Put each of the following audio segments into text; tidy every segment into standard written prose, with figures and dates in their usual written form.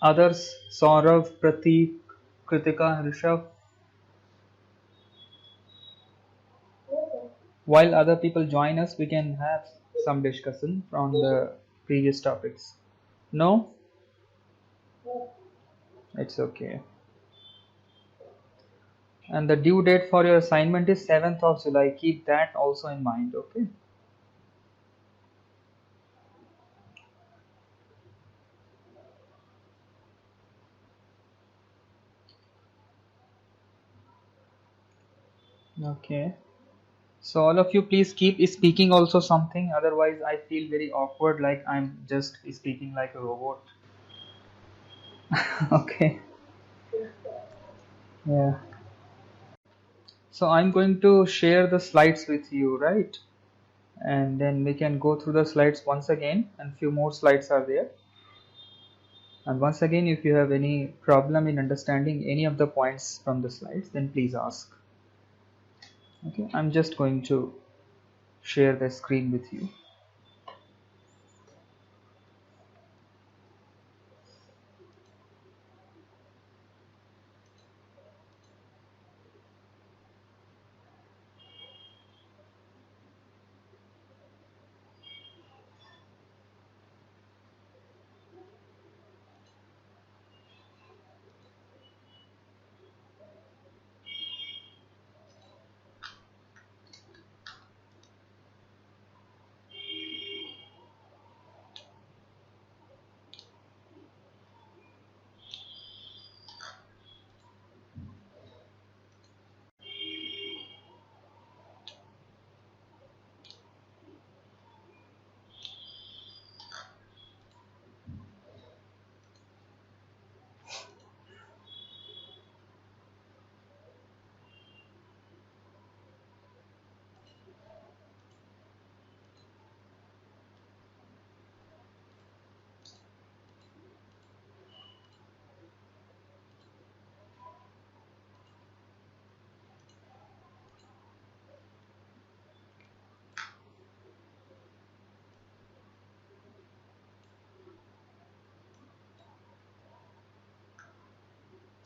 Others, Saurav, Prateek, Kritika, Rishabh. While other people join us, we can have some discussion from the previous topics. No? It's okay. And the due date for your assignment is 7th of July. Keep that also in mind, okay? Okay. So all of you please keep speaking also something, otherwise I feel very awkward like I'm just speaking like a robot. Okay. Yeah. So I'm going to share the slides with you, right? And then we can go through the slides once again, and few more slides are there. And once again, if you have any problem in understanding any of the points from the slides, then please ask. Okay, I'm just going to share the screen with you.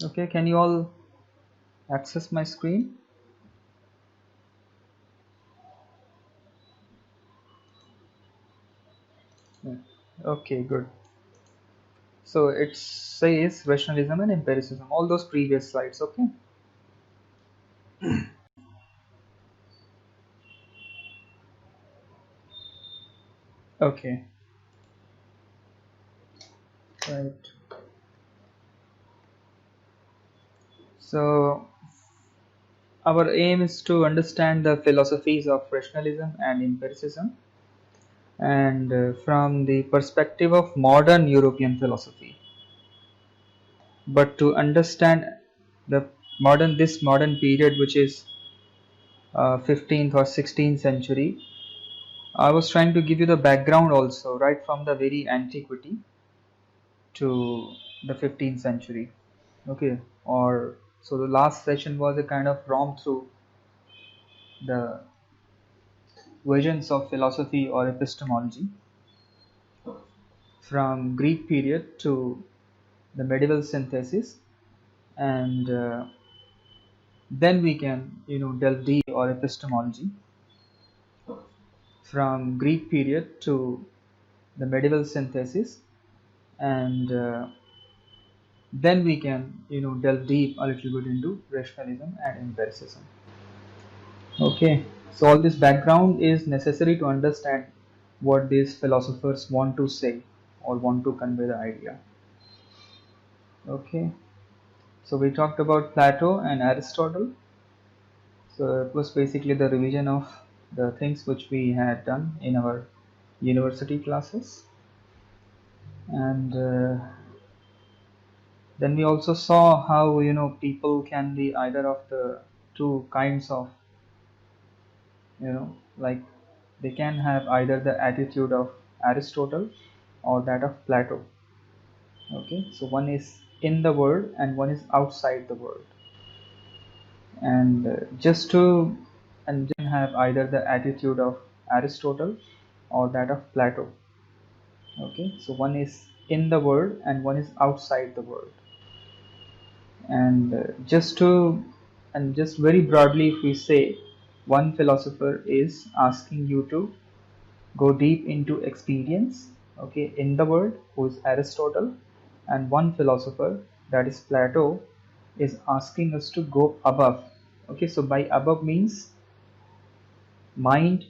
Okay, can you all access my screen? Yeah. Okay, good. So it says rationalism and empiricism, all those previous slides, okay? Okay, right. So our aim is to understand the philosophies of rationalism and empiricism, and from the perspective of modern European philosophy. But to understand the modern period, which is 15th or 16th century, I was trying to give you the background also, right from the very antiquity to the 15th century. Okay, or so the last session was a kind of romp through the versions of philosophy or epistemology from Greek period to the medieval synthesis, and then we can delve deep or epistemology from Greek period to the medieval synthesis, and then we can delve deep a little bit into rationalism and empiricism. Okay, so all this background is necessary to understand what these philosophers want to say or want to convey the idea. Okay, so we talked about Plato and Aristotle. So it was basically the revision of the things which we had done in our university classes, and then we also saw how people can be either of the two kinds of like they can have either the attitude of Aristotle or that of Plato. Okay, so one is in the world and one is outside the world, and just to and then have either the attitude of Aristotle or that of Plato. Okay, so one is in the world and one is outside the world. And just very broadly, if we say, one philosopher is asking you to go deep into experience, okay, in the world, who is Aristotle, and one philosopher, that is Plato, is asking us to go above. Okay, so by above means mind,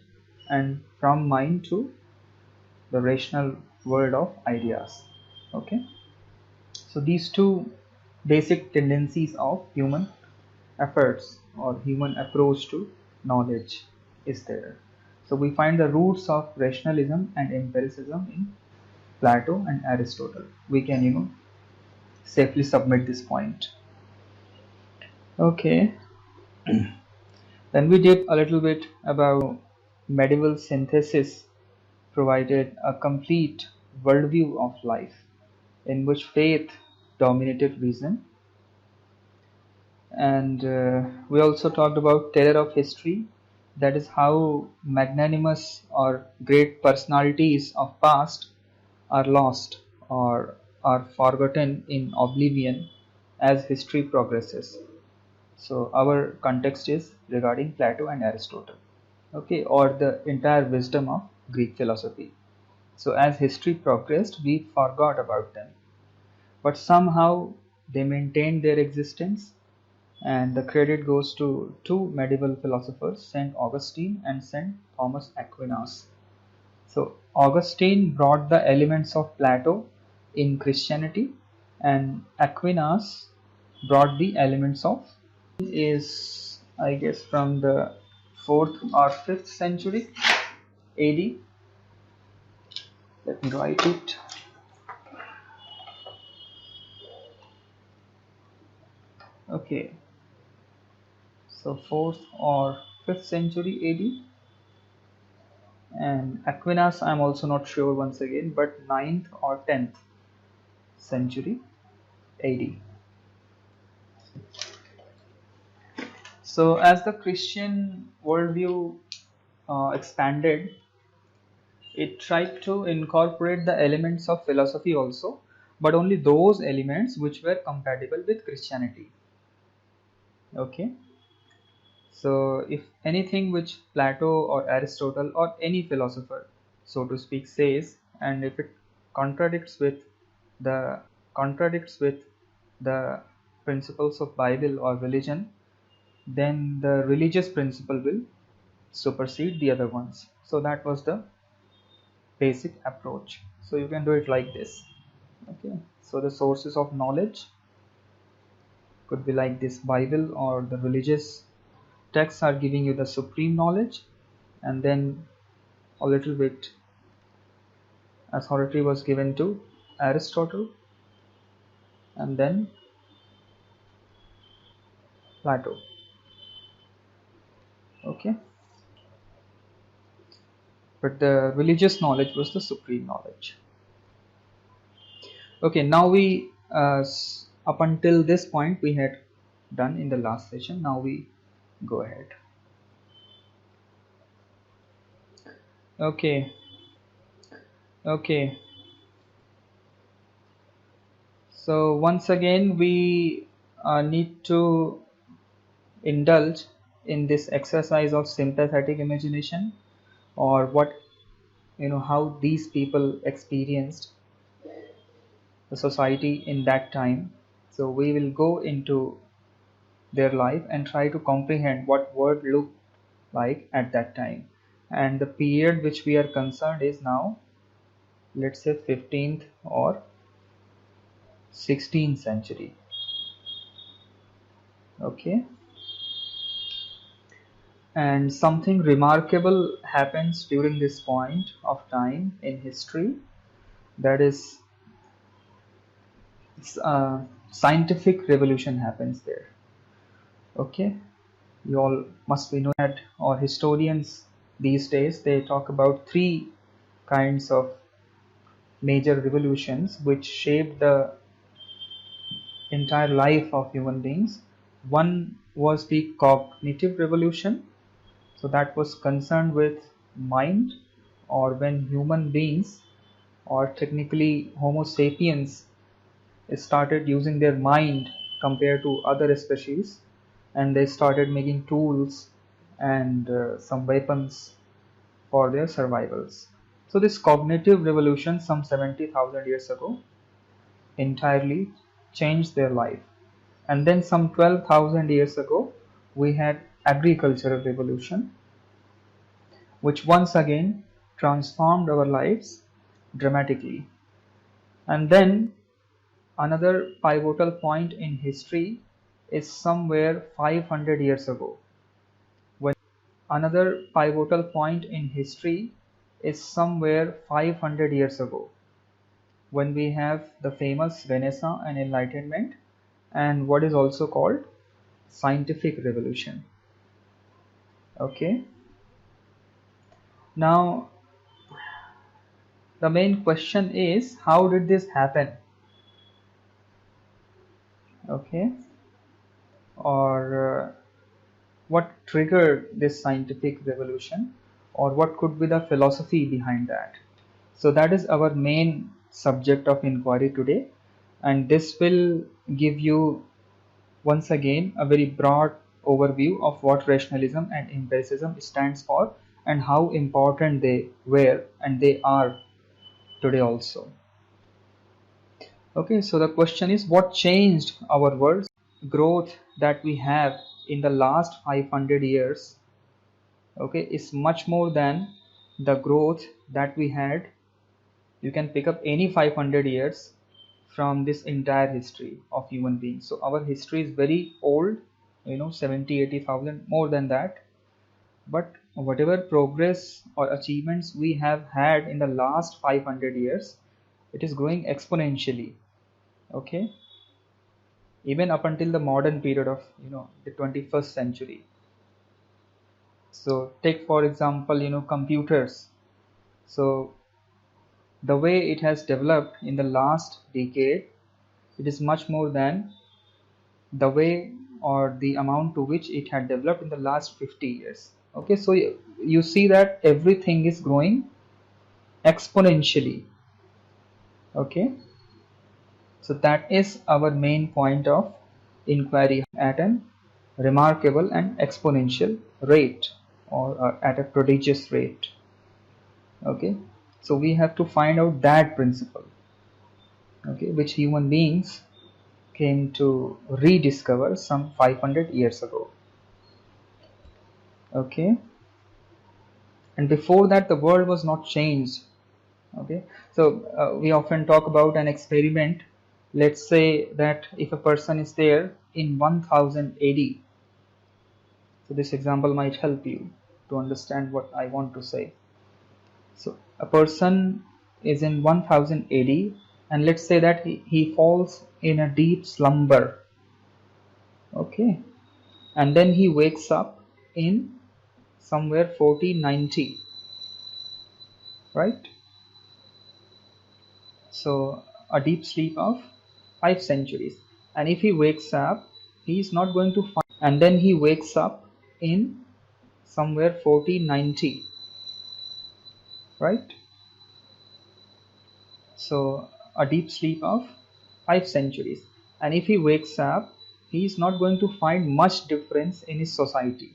and from mind to the rational world of ideas. Okay, so these two basic tendencies of human efforts or human approach to knowledge is there. So we find the roots of rationalism and empiricism in Plato and Aristotle. We can, safely submit this point. Okay, then we did a little bit about medieval synthesis provided a complete worldview of life in which faith dominated reason. And we also talked about terror of history, that is how magnanimous or great personalities of past are lost or are forgotten in oblivion as history progresses. So our context is regarding Plato and Aristotle, okay, or the entire wisdom of Greek philosophy. So as history progressed, we forgot about them, but somehow they maintained their existence, and the credit goes to two medieval philosophers, Saint Augustine and Saint Thomas Aquinas. So Augustine brought the elements of Plato in Christianity, and Aquinas brought the elements of is, I guess, from the 4th or 5th century AD. Let me write it. Okay, so 4th or 5th century AD, and Aquinas I'm also not sure once again, but 9th or 10th century AD. So as the Christian worldview expanded, it tried to incorporate the elements of philosophy also, but only those elements which were compatible with Christianity. Okay, so if anything which Plato or Aristotle or any philosopher, so to speak, says, and if it contradicts with the contradicts with the principles of Bible or religion, then the religious principle will supersede the other ones. So that was the basic approach. So you can do it like this. Okay, so the sources of knowledge could be like this: Bible or the religious texts are giving you the supreme knowledge, and then a little bit authority was given to Aristotle and then Plato. Okay, but the religious knowledge was the supreme knowledge. Okay, now we up until this point we had done in the last session. Now we go ahead. Okay, okay. So once again we need to indulge in this exercise of sympathetic imagination, or what, how these people experienced the society in that time. So we will go into their life and try to comprehend what world looked like at that time. And the period which we are concerned is now, let's say, 15th or 16th century. Okay, and something remarkable happens during this point of time in history, that is, scientific revolution happens there. Okay, you all must be knowing that, or historians these days, they talk about three kinds of major revolutions which shaped the entire life of human beings. One was the cognitive revolution, so that was concerned with mind, or when human beings or technically Homo sapiens, started using their mind compared to other species, and they started making tools and some weapons for their survivals. So this cognitive revolution some 70,000 years ago entirely changed their life. And then some 12,000 years ago we had agricultural revolution, which once again transformed our lives dramatically. And then another pivotal point in history is somewhere 500 years ago. Another pivotal point in history is somewhere 500 years ago, when we have the famous Renaissance and Enlightenment, and what is also called scientific revolution. Okay. Now the main question is, how did this happen? Okay. Or what triggered this scientific revolution, or what could be the philosophy behind that? So that is our main subject of inquiry today, and this will give you once again a very broad overview of what rationalism and empiricism stands for and how important they were and they are today also. Okay, so the question is, what changed our world? Growth that we have in the last 500 years, okay, is much more than the growth that we had. You can pick up any 500 years from this entire history of human beings. So our history is very old, 70, 80,000, more than that. But whatever progress or achievements we have had in the last 500 years, it is growing exponentially. Okay, even up until the modern period of the 21st century. So take for example computers. So the way it has developed in the last decade, it is much more than the way or the amount to which it had developed in the last 50 years. Okay, so you see that everything is growing exponentially. Okay, so that is our main point of inquiry, at an remarkable and exponential rate, or at a prodigious rate. Okay, so we have to find out that principle, okay, which human beings came to rediscover some 500 years ago. Okay, and before that the world was not changed. Okay, so we often talk about an experiment. Let's say that if a person is there in 1000 AD, so this example might help you to understand what I want to say. So a person is in 1000 AD, and let's say that he falls in a deep slumber. Okay, and then he wakes up in somewhere 1490, right? So a deep sleep of 5 centuries, and if he wakes up, he is not going to find, and then he wakes up in somewhere 1490, right? So a deep sleep of 5 centuries, and if he wakes up, he is not going to find much difference in his society.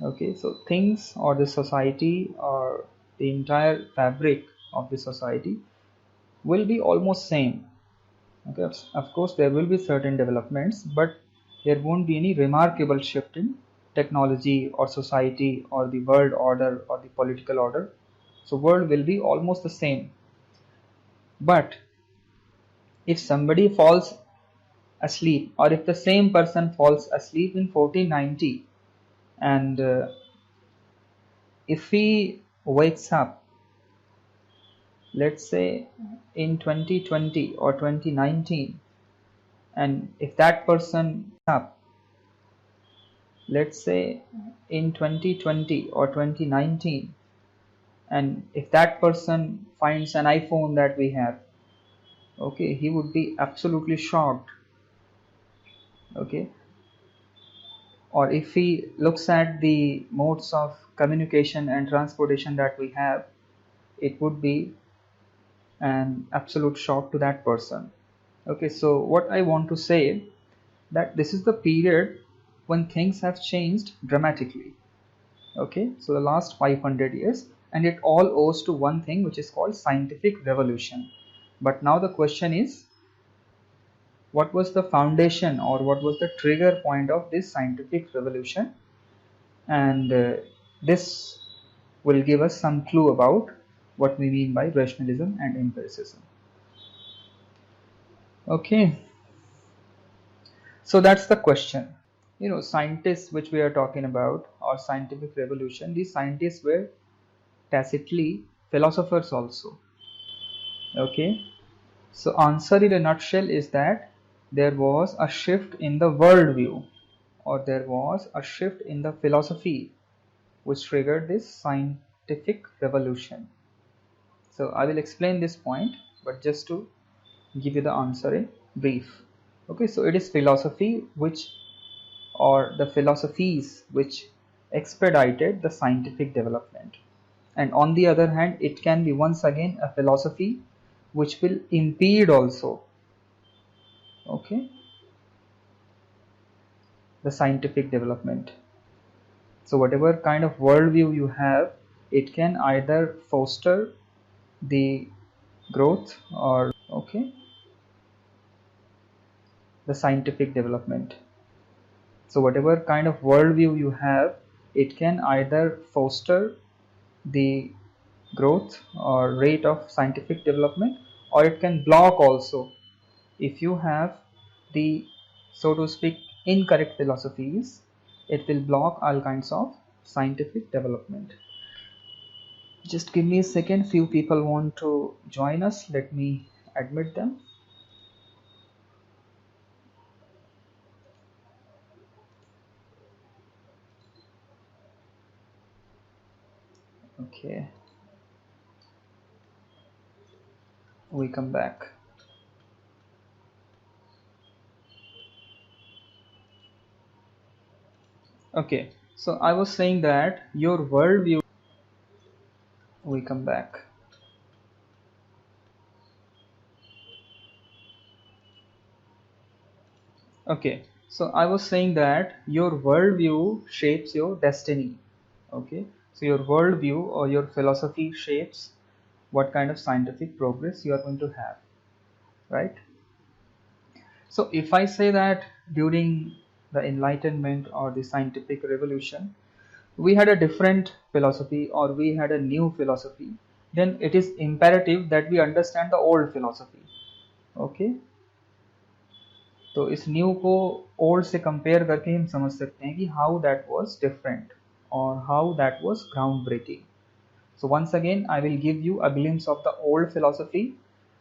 Okay, so things or the society or the entire fabric of the society will be almost same. Okay, of course there will be certain developments, but there won't be any remarkable shift in technology or society or the world order or the political order. So world will be almost the same. But if somebody falls asleep, or if the same person falls asleep in 1490, and if he wakes up, let's say in 2020 or 2019, and if that person up, let's say in 2020 or 2019, and if that person finds an iPhone that we have, okay, he would be absolutely shocked. Okay, or if he looks at the modes of communication and transportation that we have, it would be an absolute shock to that person. Okay, so what I want to say, that this is the period when things have changed dramatically. Okay, so the last 500 years, and it all owes to one thing, which is called scientific revolution. But now the question is, what was the foundation, or what was the trigger point of this scientific revolution? And this will give us some clue about what we mean by rationalism and empiricism. Okay, so that's the question. Scientists which we are talking about, or scientific revolution, these scientists were tacitly philosophers also. Okay, so answer in a nutshell is that there was a shift in the worldview, or there was a shift in the philosophy which triggered this scientific revolution. So I will explain this point, but just to give you the answer in brief. Okay, so it is philosophy which, or the philosophies which expedited the scientific development. And on the other hand, it can be once again a philosophy which will impede also, okay, the scientific development. So whatever kind of worldview you have, it can either foster the growth, or okay, the scientific development. So whatever kind of worldview you have, it can either foster the growth or rate of scientific development, or it can block also. If you have the, so to speak, incorrect philosophies, it will block all kinds of scientific development. Just give me a second, few people want to join us, let me admit them. Okay, we come back. Okay, so I was saying that your worldview, we come back. Okay, so I was saying that your worldview shapes your destiny. Okay, so your worldview or your philosophy shapes what kind of scientific progress you are going to have, right? So if I say that during the Enlightenment or the scientific revolution, we had a different philosophy, or we had a new philosophy, then it is imperative that we understand the old philosophy. Okay, तो इस new को old से compare करके हम समझ सकते हैं कि हाउ दैट वाज डिफरेंट और how that was ground breaking. So once again I will give you a glimpse of the old philosophy,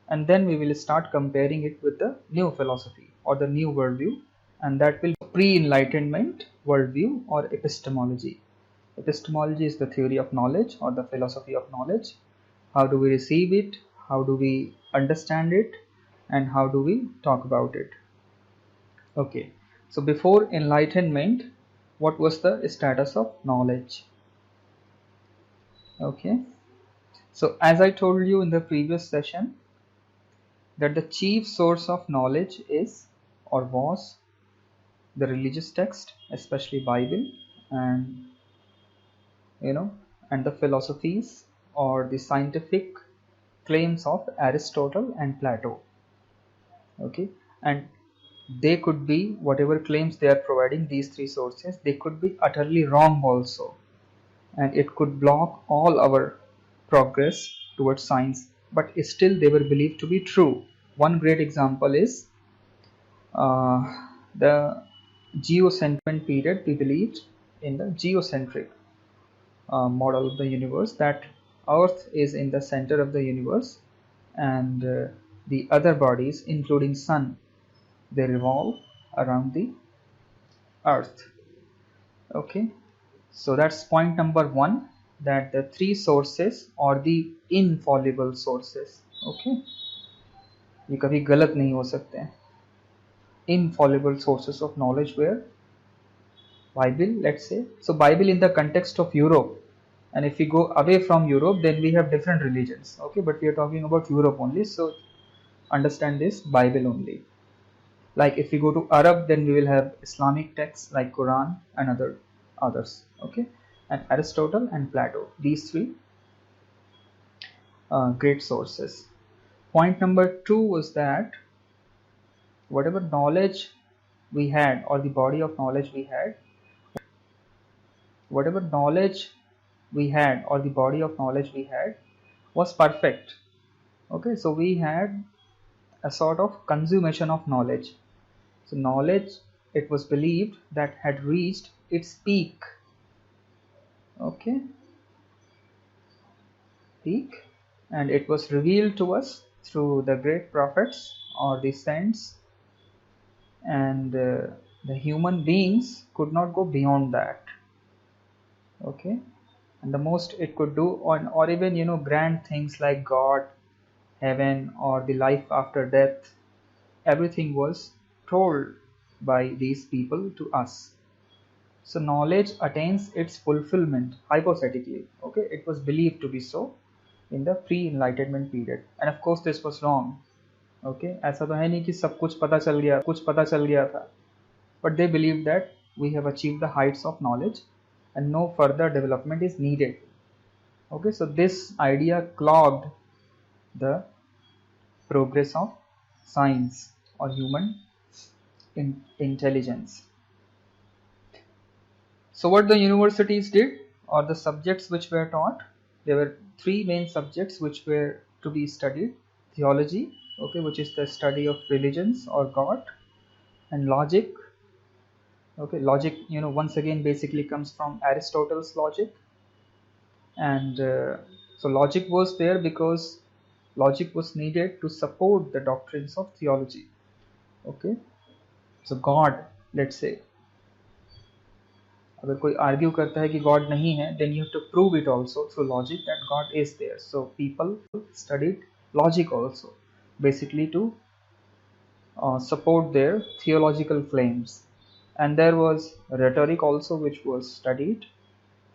and then we will start comparing it with the new philosophy or the new worldview, and that will be pre-enlightenment worldview or epistemology. Epistemology is the theory of knowledge or the philosophy of knowledge. How do we receive it? How do we understand it? And how do we talk about it? Okay, so before enlightenment, what was the status of knowledge? Okay, so as I told you in the previous session, that the chief source of knowledge is, or was, the religious text, especially Bible, and and the philosophies or the scientific claims of Aristotle and Plato. Okay, and they could be, whatever claims they are providing, these three sources, they could be utterly wrong also, and it could block all our progress towards science, but still they were believed to be true. One great example is the geocentric period. We believed in the geocentric model of the universe, that Earth is in the center of the universe, and the other bodies, including Sun, they revolve around the Earth. Okay, so that's point number one, that the three sources or the infallible sources. Okay, ये कभी गलत नहीं हो सकते हैं. Infallible sources of knowledge were Bible, let's say. So Bible in the context of Europe, And if we go away from Europe, then we have different religions. Okay, but we are talking about Europe only, so understand this Bible only. Like if we go to Arab, then we will have Islamic texts like Quran and others. Okay, and Aristotle and Plato. These three great sources. Point number two was that whatever knowledge we had, or the body of knowledge we had, whatever knowledge we had, or the body of knowledge we had, was perfect. Okay, so we had a sort of consummation of knowledge. So knowledge, it was believed, that had reached its peak. Okay, peak, and it was revealed to us through the great prophets or the saints, and the human beings could not go beyond that. Okay, and the most it could do, or even grand things like God, heaven, or the life after death, everything was told by these people to us. So knowledge attains its fulfillment hypothetically. Okay, it was believed to be so in the pre-enlightenment period, and of course this was wrong. Okay, ऐसा तो है नहीं कि सब कुछ पता चल गया था, but they believe that we have achieved the heights of knowledge and no further development is needed. Okay, so this idea clogged the progress of science or human intelligence. So what the universities did, or the subjects which were taught, there were three main subjects which were to be studied: theology, okay, which is the study of religions or God, and logic. Okay, logic, once again basically comes from Aristotle's logic, and so logic was there because logic was needed to support the doctrines of theology. Okay, so God, let's say, अगर कोई argue करता है कि God नहीं है, then you have to prove it also through logic that God is there. So people studied logic also, basically to support their theological claims. And there was rhetoric also, which was studied.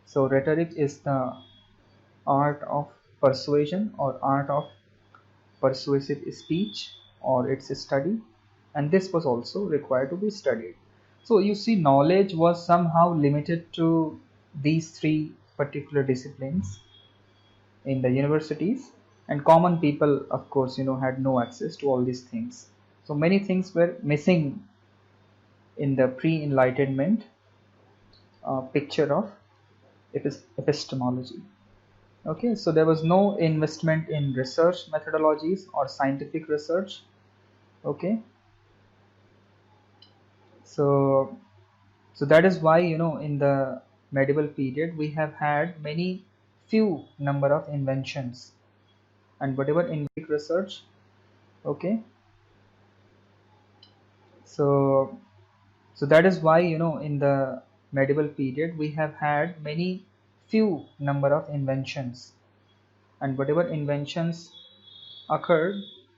So rhetoric is the art of persuasion or art of persuasive speech, or its study, and this was also required to be studied. So you see, knowledge was somehow limited to these three particular disciplines in the universities, and common people, of course, had no access to all these things. So many things were missing in the pre-enlightenment picture of epistemology. Okay, so there was no investment in research methodologies or scientific research. Okay, so that is why in the medieval period we have had many few number of inventions, and whatever in research. Okay, so that is why in the medieval period we have had many few number of inventions, and whatever inventions occurred,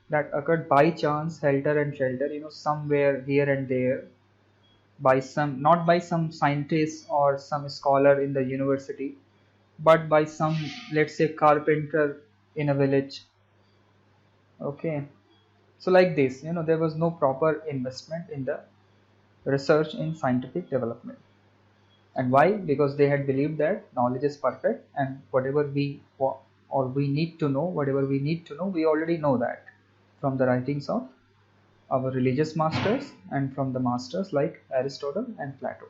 that occurred by chance, helter and shelter, somewhere here and there, by some, not by some scientist or some scholar in the university, but by some, let's say, carpenter in a village. Okay, so like this, there was no proper investment in the research in scientific development. And why? Because they had believed that knowledge is perfect, and whatever we need to know, we already know that from the writings of our religious masters and from the masters like Aristotle and Plato.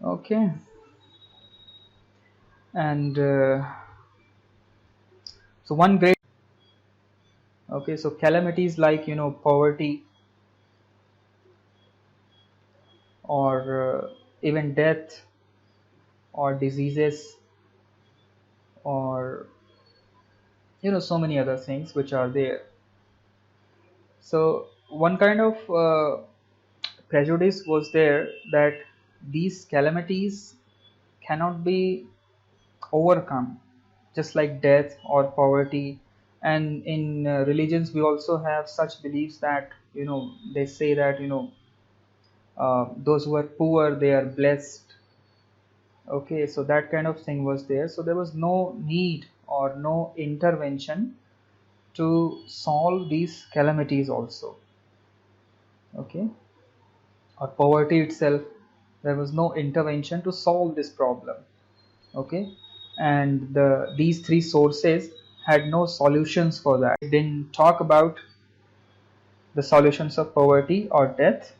Okay, and so one great, okay, so calamities like poverty, or even death, or diseases, or so many other things which are there. So one kind of prejudice was there that these calamities cannot be overcome, just like death or poverty. And in religions we also have such beliefs that they say that those who are poor, they are blessed, Okay, so that kind of thing was there. So there was no need or no intervention to solve these calamities also. Okay, or poverty itself, there was no intervention to solve this problem. Okay, and these three sources had no solutions for that. It didn't talk about the solutions of poverty or death.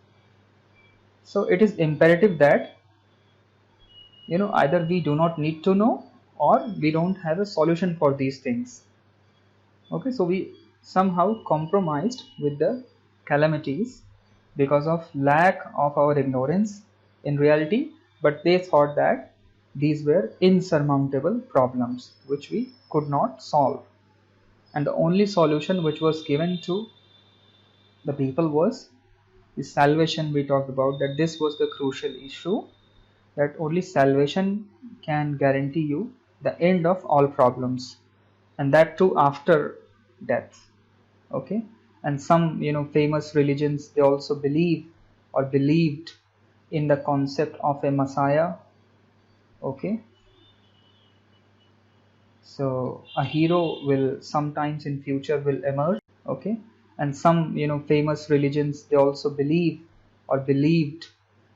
So it is imperative that either we do not need to know or we don't have a solution for these things. Okay, so we somehow compromised with the calamities because of lack of our ignorance in reality, but they thought that these were insurmountable problems which we could not solve, and the only solution which was given to the people was the salvation. We talked about that this was the crucial issue, that only salvation can guarantee you the end of all problems, and that too after death. Okay, and some famous religions, they also believe or believed in the concept of a messiah. Okay, so a hero will sometimes in future will emerge. Okay, and some famous religions, they also believe or believed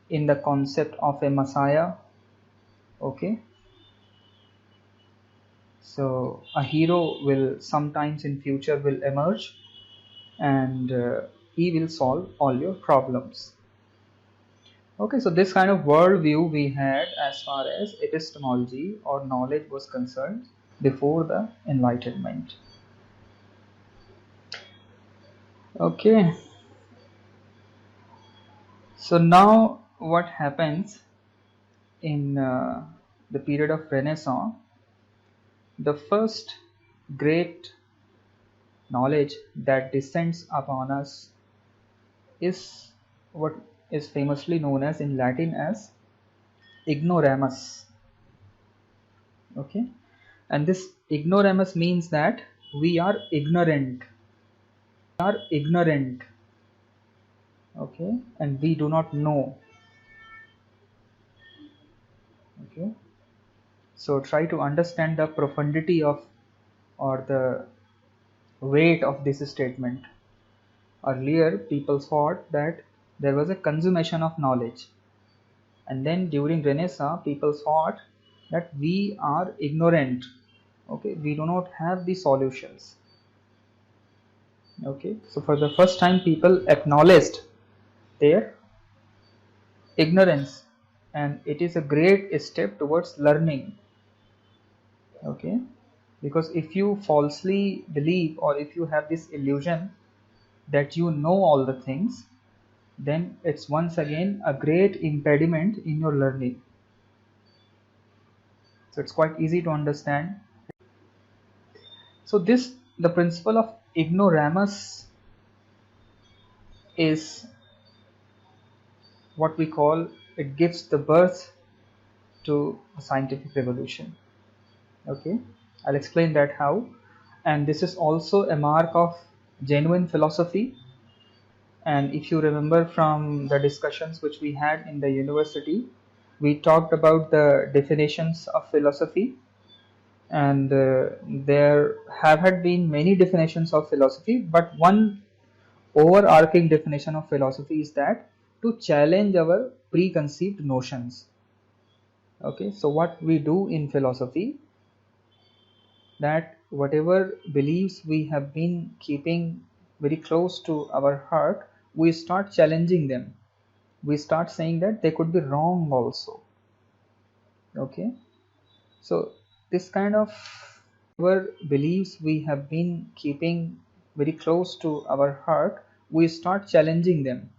in the concept of a messiah. Okay, so a hero will sometimes in future will emerge, and he will solve all your problems. Okay, so this kind of worldview we had as far as epistemology or knowledge was concerned before the Enlightenment. Okay, so now what happens in the period of Renaissance? The first great knowledge that descends upon us is what is famously known as in Latin as ignoramus. Okay, and this ignoramus means that we are ignorant. Okay, and we do not know. Okay, so try to understand the profundity of or the weight of this statement. Earlier people thought that there was a consummation of knowledge, and then during Renaissance people thought that we are ignorant. Okay, we do not have the solutions. Okay, so for the first time people acknowledged their ignorance, and it is a great step towards learning. Okay, because if you falsely believe or if you have this illusion that you know all the things, then it's once again a great impediment in your learning. So it's quite easy to understand. So this, the principle of ignoramus, is what we call, it gives the birth to a scientific revolution. Okay, I'll explain that how. And this is also a mark of genuine philosophy. And if you remember from the discussions which we had in the university, we talked about the definitions of philosophy, and there have had been many definitions of philosophy, but one overarching definition of philosophy is that to challenge our preconceived notions. Okay, so what we do in philosophy, that whatever beliefs we have been keeping very close to our heart, we start challenging them. We start saying that they could be wrong also. Okay, so this kind of whatever beliefs we have been keeping very close to our heart, we start challenging them.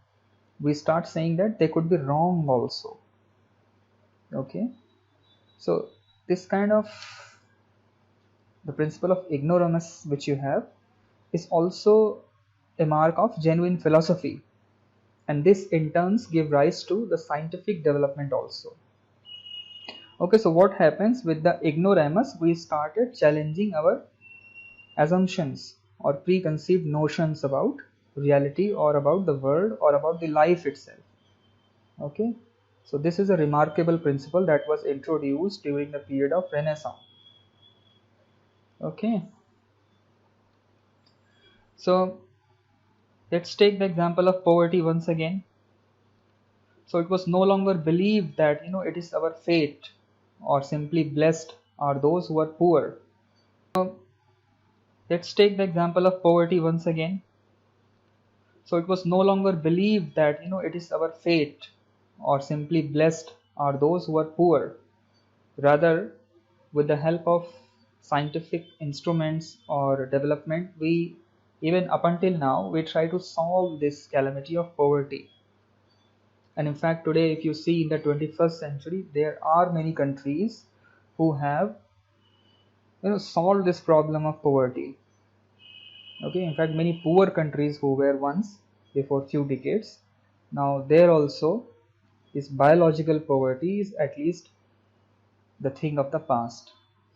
We start saying that they could be wrong also. Okay, so this kind of, the principle of ignoramus which you have, is also a mark of genuine philosophy, and this in turns give rise to the scientific development also. Okay, so what happens with the ignoramus? We started challenging our assumptions or preconceived notions about reality or about the world or about the life itself. Okay, So this is a remarkable principle that was introduced during the period of Renaissance. Okay, so let's take the example of poverty once again. So it was no longer believed that it is our fate, or simply blessed are those who are poor. So let's take the example of poverty once again. So it was no longer believed that it is our fate, or simply blessed are those who are poor. Rather, with the help of scientific instruments or development, we even up until now we try to solve this calamity of poverty. And in fact, today, if you see in the 21st century, there are many countries who have solved this problem of poverty. Okay, in fact, many poor countries who were once before few decades, now there also is biological poverty is at least the thing of the past.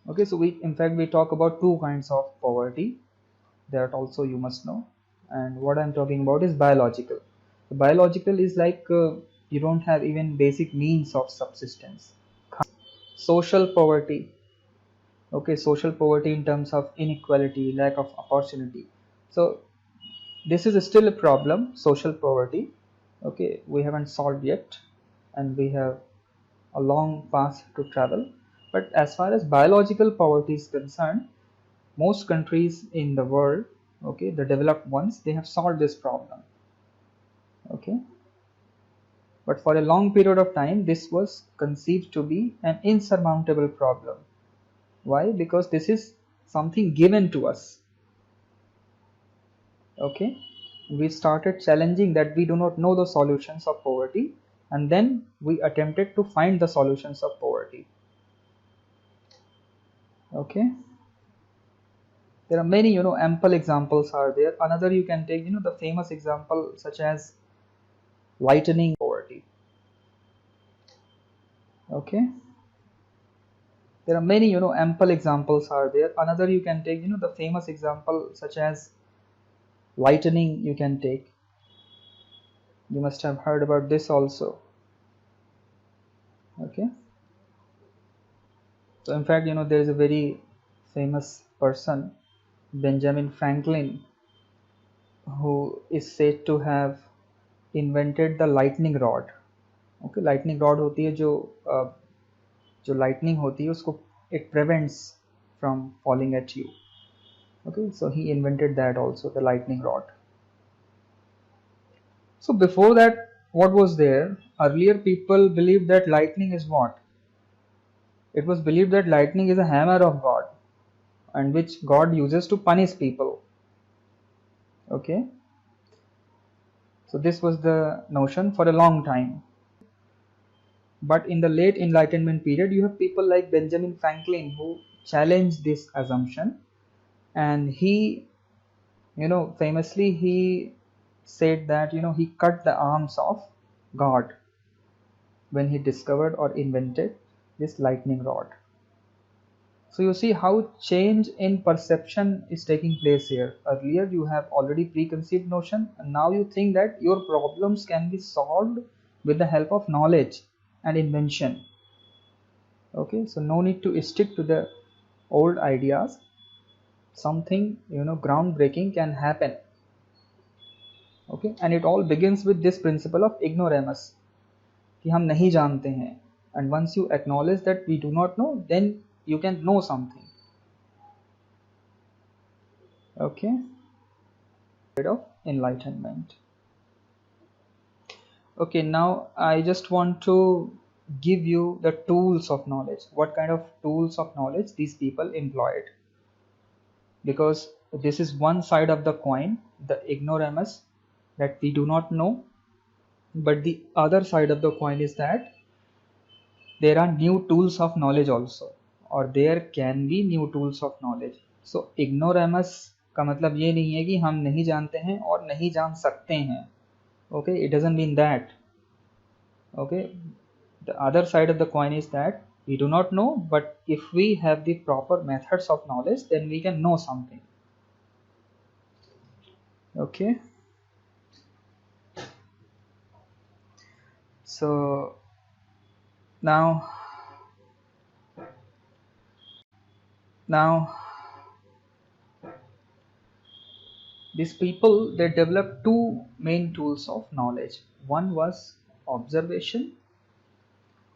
Okay, so we talk about two kinds of poverty that also you must know, and what I'm talking about is biological. The biological is like you don't have even basic means of subsistence. Social poverty, okay, social poverty in terms of inequality, lack of opportunity. So this is still a problem, social poverty. Okay, we haven't solved yet, and we have a long path to travel. But as far as biological poverty is concerned, most countries in the world, okay, the developed ones, they have solved this problem. Okay, but for a long period of time this was conceived to be an insurmountable problem. Why? Because this is something given to us. Okay, we started challenging that we do not know the solutions of poverty, and then we attempted to find the solutions of poverty. Okay, there are many ample examples are there. Another you can take the famous example such as lightning poverty. Okay, there are many ample examples are there. Another you can take the famous example such as lightning you can take. You must have heard about this also. Okay, so in fact there is a very famous person, Benjamin Franklin, who is said to have invented the lightning rod. Okay, lightning rod होती है जो lightning होती है उसको it prevents from falling at you. Okay, so he invented that also, the lightning rod. So before that, what was there? Earlier people believed that lightning is what? It was believed that lightning is a hammer of God, and which God uses to punish people. Okay, so this was the notion for a long time. But in the late Enlightenment period, you have people like Benjamin Franklin who challenged this assumption, and he, famously he said that he cut the arms of God when he discovered or invented this lightning rod. So you see how change in perception is taking place here. Earlier you have already preconceived notion, and now you think that your problems can be solved with the help of knowledge and invention. Okay, so no need to stick to the old ideas. Something groundbreaking can happen. Okay, and it all begins with this principle of ignoramus, कि हम नहीं जानते हैं, and once you acknowledge that we do not know, then you can know something. Okay, of enlightenment. Okay, now I just want to give you the tools of knowledge, what kind of tools of knowledge these people employed, because this is one side of the coin, the ignoramus, that we do not know. But the other side of the coin is that there are new tools of knowledge also, or there can be new tools of knowledge. So ignoramus का मतलब ये नहीं है कि हम नहीं जानते हैं और नहीं जान सकते हैं. Okay, it doesn't mean that. Okay, the other side of the coin is that we do not know, but if we have the proper methods of knowledge, then we can know something. Okay, so Now, now these people, they developed two main tools of knowledge. One was observation,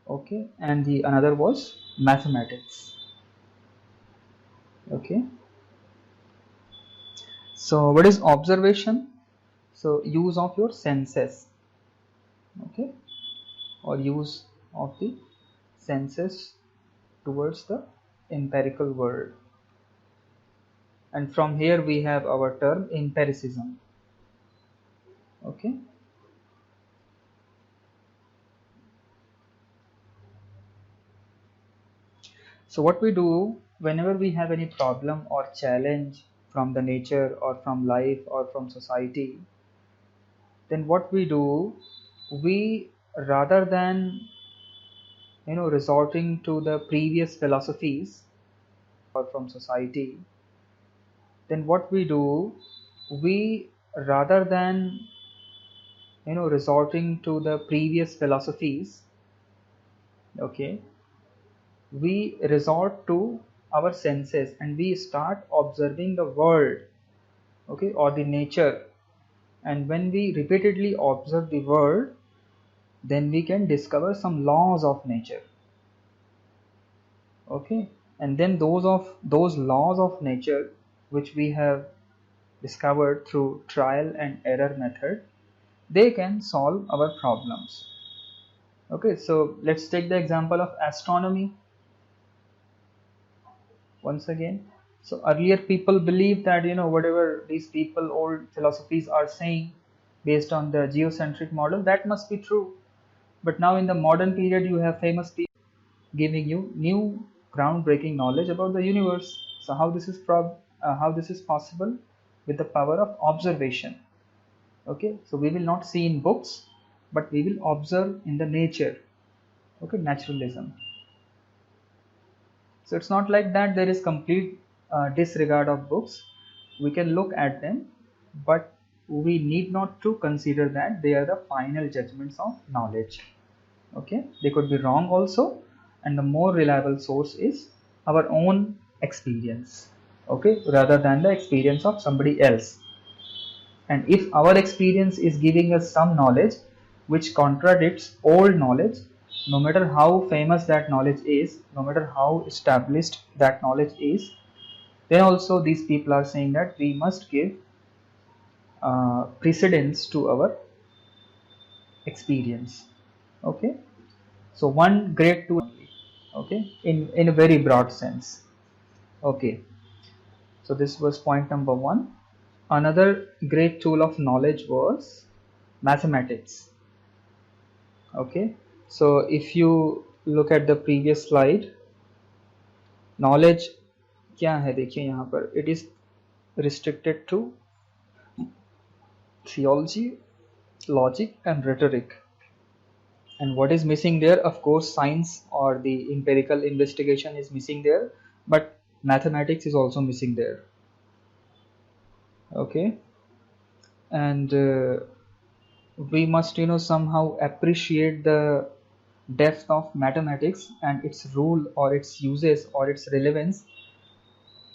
okay, and the another was mathematics. Okay, so what is observation? So use of your senses, okay, or use of the senses towards the empirical world. And from here we have our term empiricism. Okay, so what we do whenever we have any problem or challenge from the nature or from life or from society, then what we do, we, rather than resorting to the previous philosophies or from society, then what we do, we, rather than resorting to the previous philosophies, okay, we resort to our senses and we start observing the world, okay, or the nature. And when we repeatedly observe the world, then we can discover some laws of nature, okay, and then those laws of nature which we have discovered through trial and error method, they can solve our problems. Okay, so let's take the example of astronomy once again. So earlier people believed that whatever these people, old philosophies are saying based on the geocentric model, that must be true. But now in the modern period you have famous people giving you new groundbreaking knowledge about the universe. So how this is possible? With the power of observation. Okay, so we will not see in books, but we will observe in the nature. Okay, naturalism. So it's not like that there is complete disregard of books. We can look at them, but we need not to consider that they are the final judgments of knowledge. Okay, they could be wrong also, and the more reliable source is our own experience. Okay, rather than the experience of somebody else. And if our experience is giving us some knowledge which contradicts old knowledge, no matter how famous that knowledge is, no matter how established that knowledge is, then also these people are saying that we must give precedence to our experience. Okay, so one great tool, okay, in a very broad sense. Okay, so this was point number one. Another great tool of knowledge was mathematics. Okay, so if you look at the previous slide, knowledge क्या है देखिए यहाँ पर, it is restricted to theology, logic and rhetoric. And what is missing there? Of course science or the empirical investigation is missing there, but mathematics is also missing there. Okay, and we must somehow appreciate the depth of mathematics and its role or its uses or its relevance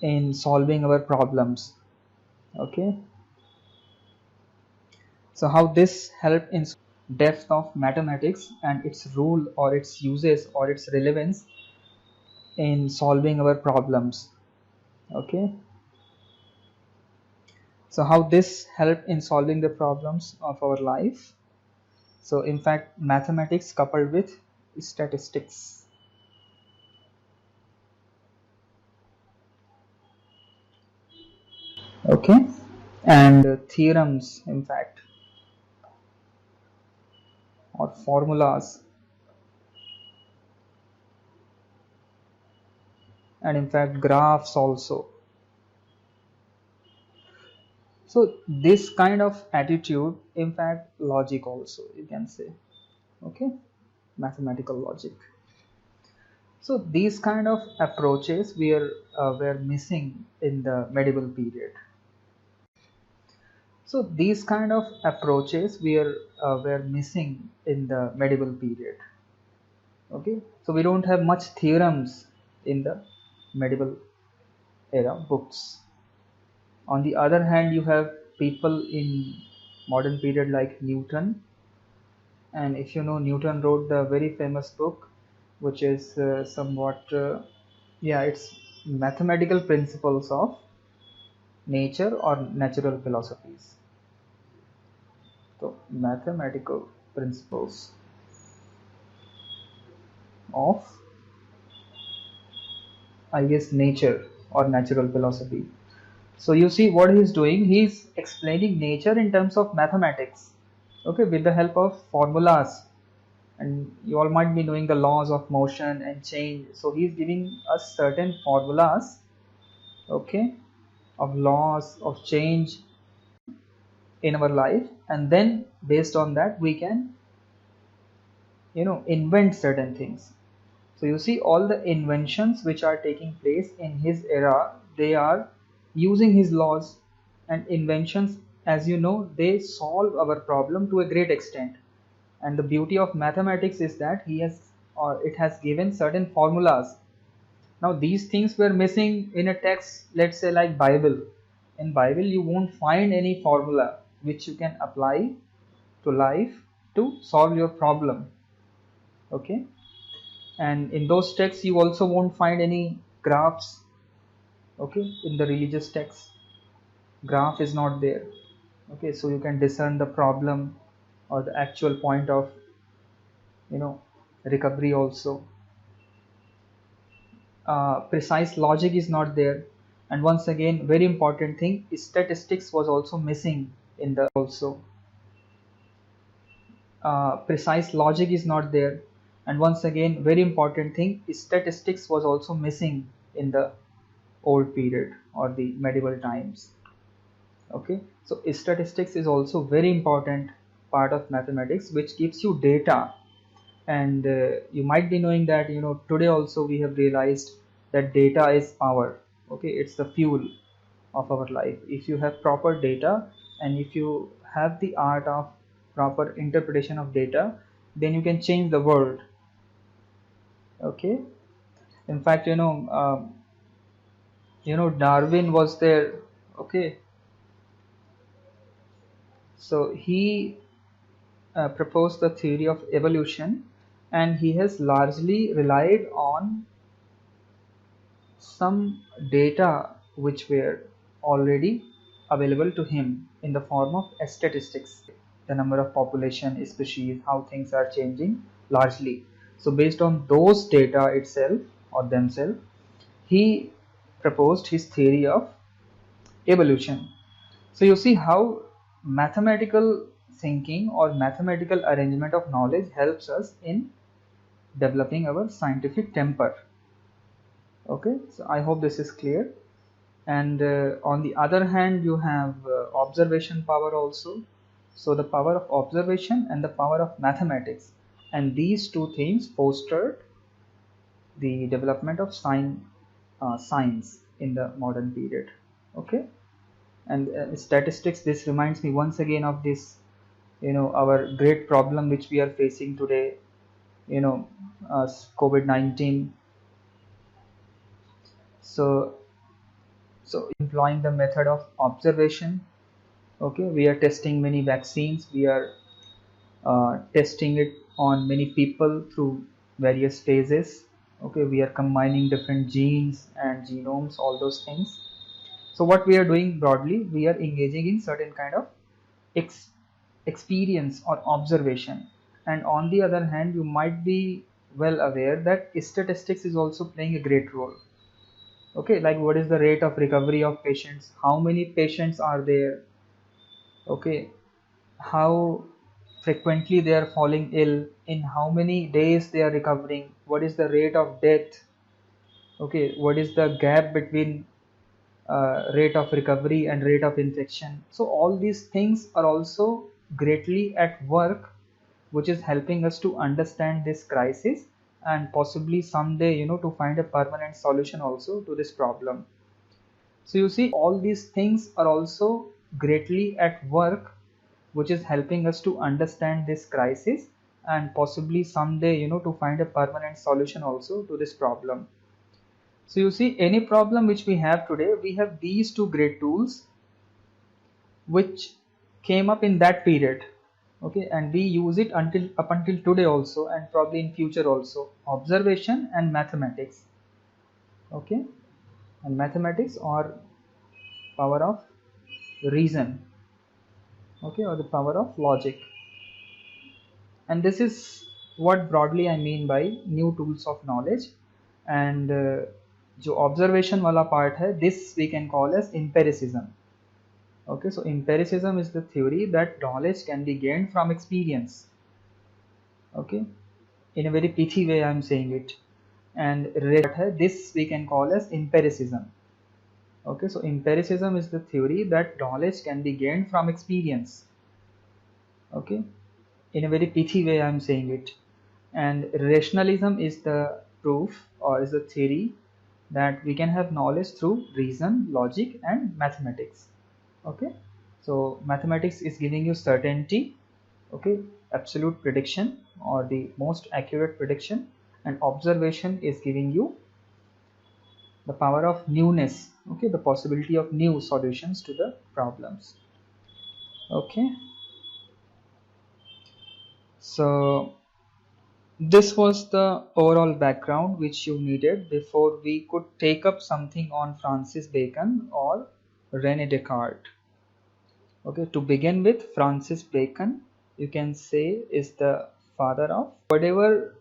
in solving our problems. Okay, so how this help in depth of mathematics and its role or its uses or its relevance in solving our problems. Okay, so how this help in solving the problems of our life? So in fact mathematics coupled with statistics. Okay, and theorems in fact, or formulas, and in fact graphs also. So this kind of attitude, in fact logic also you can say. Okay, mathematical logic. So these kind of approaches were missing in the medieval period. So these kind of approaches were missing in the medieval period. Okay, so we don't have much theorems in the medieval era books. On the other hand, you have people in modern period like Newton, and if you know, Newton wrote the very famous book, which is somewhat, yeah, it's mathematical principles of nature or natural philosophies. So mathematical principles of, I guess, nature or natural philosophy. So you see what he's doing, he's explaining nature in terms of mathematics, okay, with the help of formulas. And you all might be knowing the laws of motion and change. So he's giving us certain formulas, okay, of laws of change in our life, and then based on that we can, invent certain things. So you see all the inventions which are taking place in his era, they are using his laws. And inventions, as you know, they solve our problem to a great extent. And the beauty of mathematics is that he has, or it has given certain formulas. Now these things were missing in a text, let's say like Bible. In Bible you won't find any formula which you can apply to life to solve your problem. Okay, and in those texts you also won't find any graphs. Okay, in the religious text graph is not there. Okay, so you can discern the problem or the actual point of, you know recovery also. Precise logic is not there. And once again, very important thing, statistics was also missing in the also. Precise logic is not there. And once again, very important thing, statistics was also missing in the old period or the medieval times. Okay, so statistics is also very important part of mathematics, which gives you data. And you might be knowing that, today also we have realized that data is power. Okay, it's the fuel of our life. If you have proper data, and if you have the art of proper interpretation of data, then you can change the world. Okay, in fact, Darwin was there. Okay, so he proposed the theory of evolution, and he has largely relied on some data which were already available to him in the form of statistics, the number of population, species, how things are changing largely. So based on those data itself or themselves, he proposed his theory of evolution. So you see how mathematical thinking or mathematical arrangement of knowledge helps us in developing our scientific temper. Okay, so I hope this is clear. And on the other hand, you have observation power also. So the power of observation and the power of mathematics, and these two things fostered the development of science in the modern period. Okay, and statistics, this reminds me once again of this, our great problem which we are facing today, you know COVID-19. So so employing the method of observation. Okay, we are testing many vaccines, we are testing it on many people through various phases. Okay, we are combining different genes and genomes, all those things. So what we are doing broadly, we are engaging in certain kind of ex experience or observation. And on the other hand, you might be well aware that statistics is also playing a great role. Okay, like what is the rate of recovery of patients, how many patients are there, okay, how frequently they are falling ill, in how many days they are recovering, what is the rate of death, okay, what is the gap between rate of recovery and rate of infection. So all these things are also greatly at work, which is helping us to understand this crisis, and possibly someday, to find a permanent solution also to this problem. So you see, all these things are also greatly at work, which is helping us to understand this crisis, and possibly someday, to find a permanent solution also to this problem. So you see, any problem which we have today, we have these two great tools which came up in that period. Okay, and we use it up until today also, and probably in future also. Observation and mathematics. Okay, and mathematics or power of reason. Okay, or the power of logic. And this is what broadly I mean by new tools of knowledge. And जो observation वाला part है, this we can call as empiricism. Okay, so empiricism is the theory that knowledge can be gained from experience. Okay, in a very pithy way I am saying it. And this we can call as empiricism. Okay, so empiricism is the theory that knowledge can be gained from experience. Okay, in a very pithy way I am saying it. And rationalism is the proof or is the theory that we can have knowledge through reason, logic and mathematics. Okay, so mathematics is giving you certainty, okay, absolute prediction or the most accurate prediction, and observation is giving you the power of newness, okay, the possibility of new solutions to the problems. Okay, so this was the overall background which you needed before we could take up something on Francis Bacon or Rene Descartes. Okay, to begin with, Francis Bacon, you can say, is the father of whatever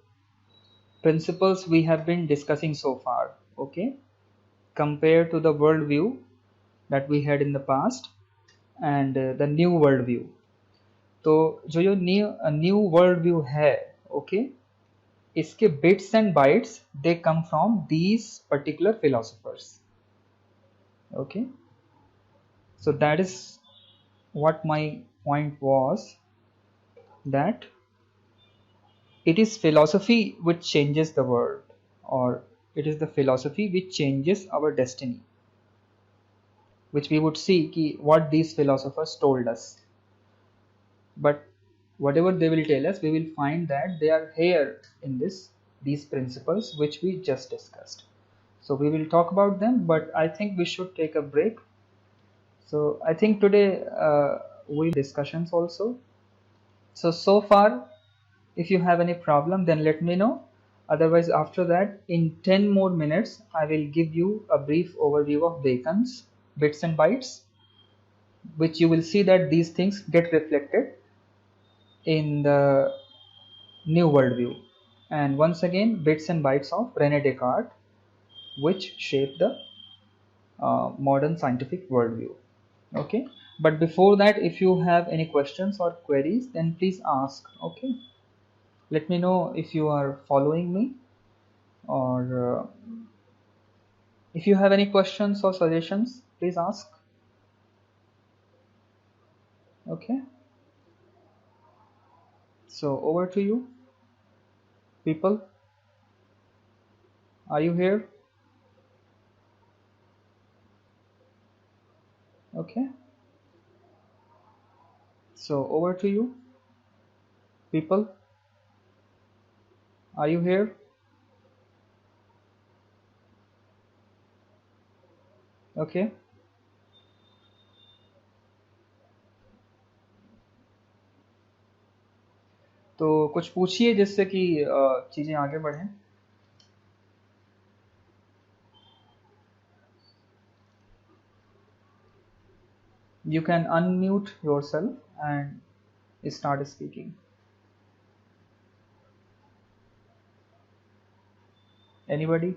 principles we have been discussing so far. Okay, compared to the worldview that we had in the past and the new worldview. तो जो जो new world view है, okay, इसके bits and bytes they come from these particular philosophers. Okay, so that is what my point was, that it is philosophy which changes the world, or it is the philosophy which changes our destiny, which we would see ki what these philosophers told us. But whatever they will tell us, we will find that they are here in these principles which we just discussed. So we will talk about them, but I think we should take a break. So I think today we discussions also. So far, if you have any problem, then let me know. Otherwise, after that, in 10 more minutes, I will give you a brief overview of Bacon's bits and bytes, which you will see that these things get reflected in the new worldview. And once again, bits and bytes of Rene Descartes, which shape the modern scientific worldview. Okay, but before that, if you have any questions or queries, then please ask. Okay, let me know if you are following me, or if you have any questions or suggestions, please ask. Okay, so over to you, people. Are you here? Okay, so over to you, people. Are you here? Okay, तो कुछ पूछिए जिससे कि चीजें आगे बढ़ें. You can unmute yourself and start speaking. Anybody?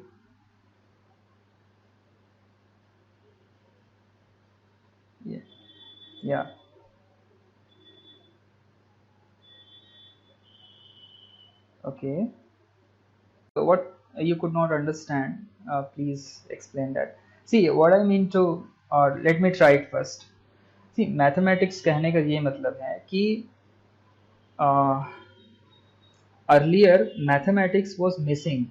Yeah. Yeah. Okay. So what you could not understand, please explain that. See, what I mean to, or let me try it first. See, mathematics कहने का ये मतलब है कि earlier mathematics was missing,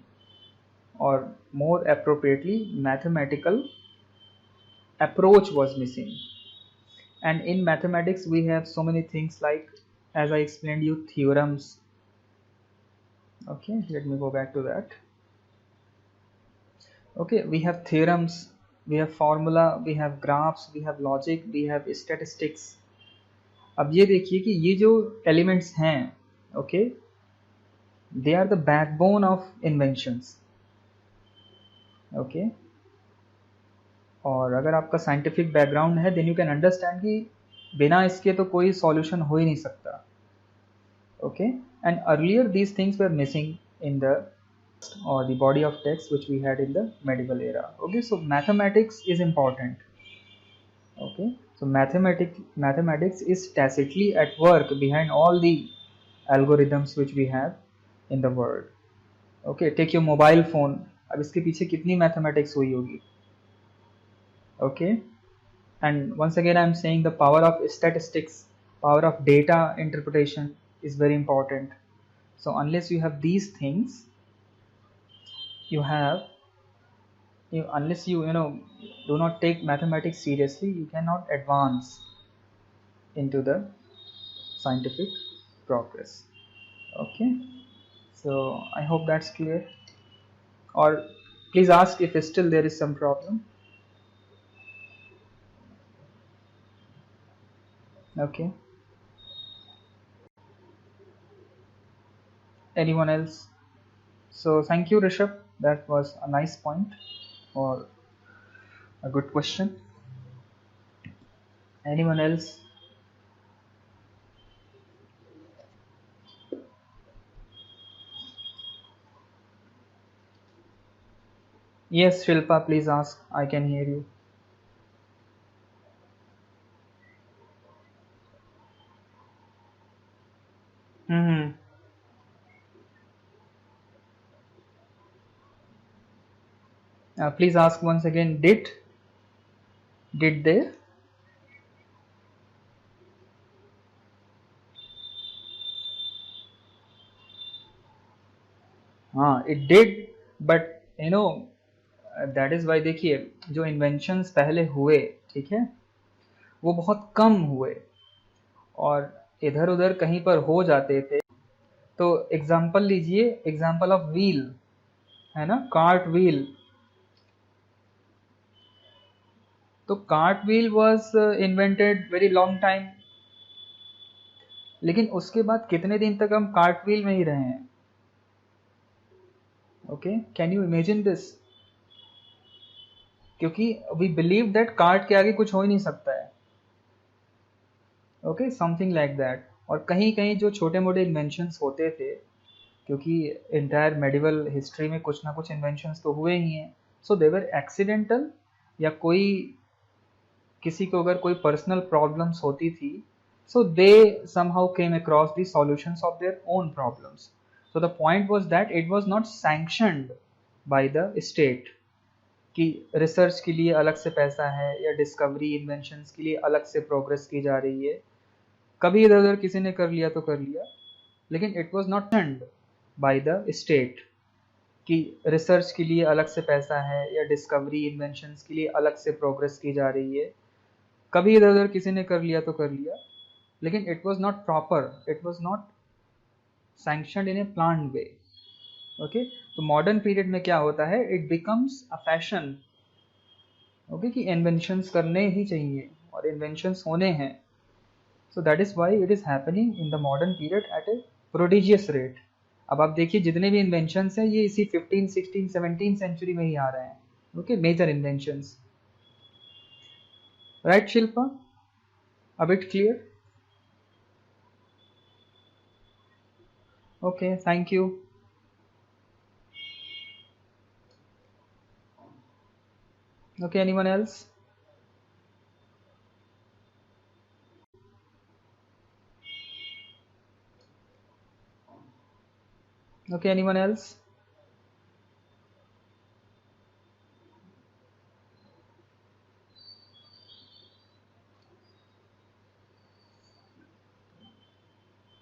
or more appropriately, mathematical approach was missing. And in mathematics, we have so many things like, as I explained you, theorems, Okay, let me go back to that. Okay, we have theorems, we have formula, we have graphs, we have logic, we have statistics. अब ये देखिए कि ये जो elements हैं, okay, they are the backbone of inventions. Okay, और अगर आपका साइंटिफिक बैकग्राउंड है देन यू कैन अंडरस्टैंड कि बिना इसके तो कोई सॉल्यूशन हो ही नहीं सकता. Okay, and earlier these things were missing in the or the body of text which we had in the medieval era. Okay, so mathematics is important. Okay, so mathematics is tacitly at work behind all the algorithms which we have in the world. Okay, take your mobile phone. अब इसके पीछे कितनी mathematics हुई होगी. Okay, and once again I am saying the power of statistics, power of data interpretation is very important. So unless you have these things, you have unless you do not take mathematics seriously, you cannot advance into the scientific progress. Okay, so I hope that's clear, or please ask if still there is some problem. Okay, anyone else? So thank you, Rishabh, that was a nice point or a good question. Anyone else? Yes, Shilpa, please ask, I can hear you. Mm-hmm. Please ask once again, did they? हाँ, it did, but that is why. देखिए, जो inventions पहले हुए, ठीक है, वो बहुत कम हुए और इधर उधर कहीं पर हो जाते थे. तो एग्जाम्पल लीजिए, एग्जाम्पल ऑफ व्हील है ना, कार्ट व्हील. तो cart wheel was invented very long time, लेकिन उसके बाद कितने दिन तक हम कार्ट व्हील में ही रहे हैं. Okay, can you imagine this? क्योंकि वी बिलीव दैट कार्ट के आगे कुछ हो ही नहीं सकता है. Okay, something like that. और कहीं कहीं जो छोटे मोटे इन्वेंशंस होते थे, क्योंकि इंटायर मेडिवल हिस्ट्री में कुछ ना कुछ इन्वेंशंस तो हुए ही हैं, सो दे वर एक्सीडेंटल, या कोई किसी को अगर कोई पर्सनल प्रॉब्लम्स होती थी, so they somehow came across the solutions of their own problems. So the point was that it was not sanctioned by the state कि रिसर्च के लिए अलग से पैसा है या डिस्कवरी इन्वेंशंस के लिए अलग से प्रोग्रेस की जा रही है. कभी इधर उधर किसी ने कर लिया तो कर लिया, लेकिन it was not sanctioned by the state कि रिसर्च के लिए अलग से पैसा है या डिस्कवरी इन्वेंशंस के लिए अलग से प्रोग्रेस की जा रही है. कभी इधर उधर किसी ने कर लिया तो कर लिया, लेकिन it was not proper, it was not sanctioned in a planned way. Okay, तो मॉडर्न पीरियड में क्या होता है, it becomes a fashion. Okay, कि इन्वेंशंस करने ही चाहिए और इन्वेंशंस होने हैं. So that is why it is happening in the modern period at a prodigious rate. अब आप देखिए, जितने भी इन्वेंशंस हैं ये इसी 15, 16, 17 सेंचुरी में ही आ रहे हैं. Okay, major inventions. Right Shilpa, a bit clear? Okay, thank you. Okay, anyone else? Okay, anyone else?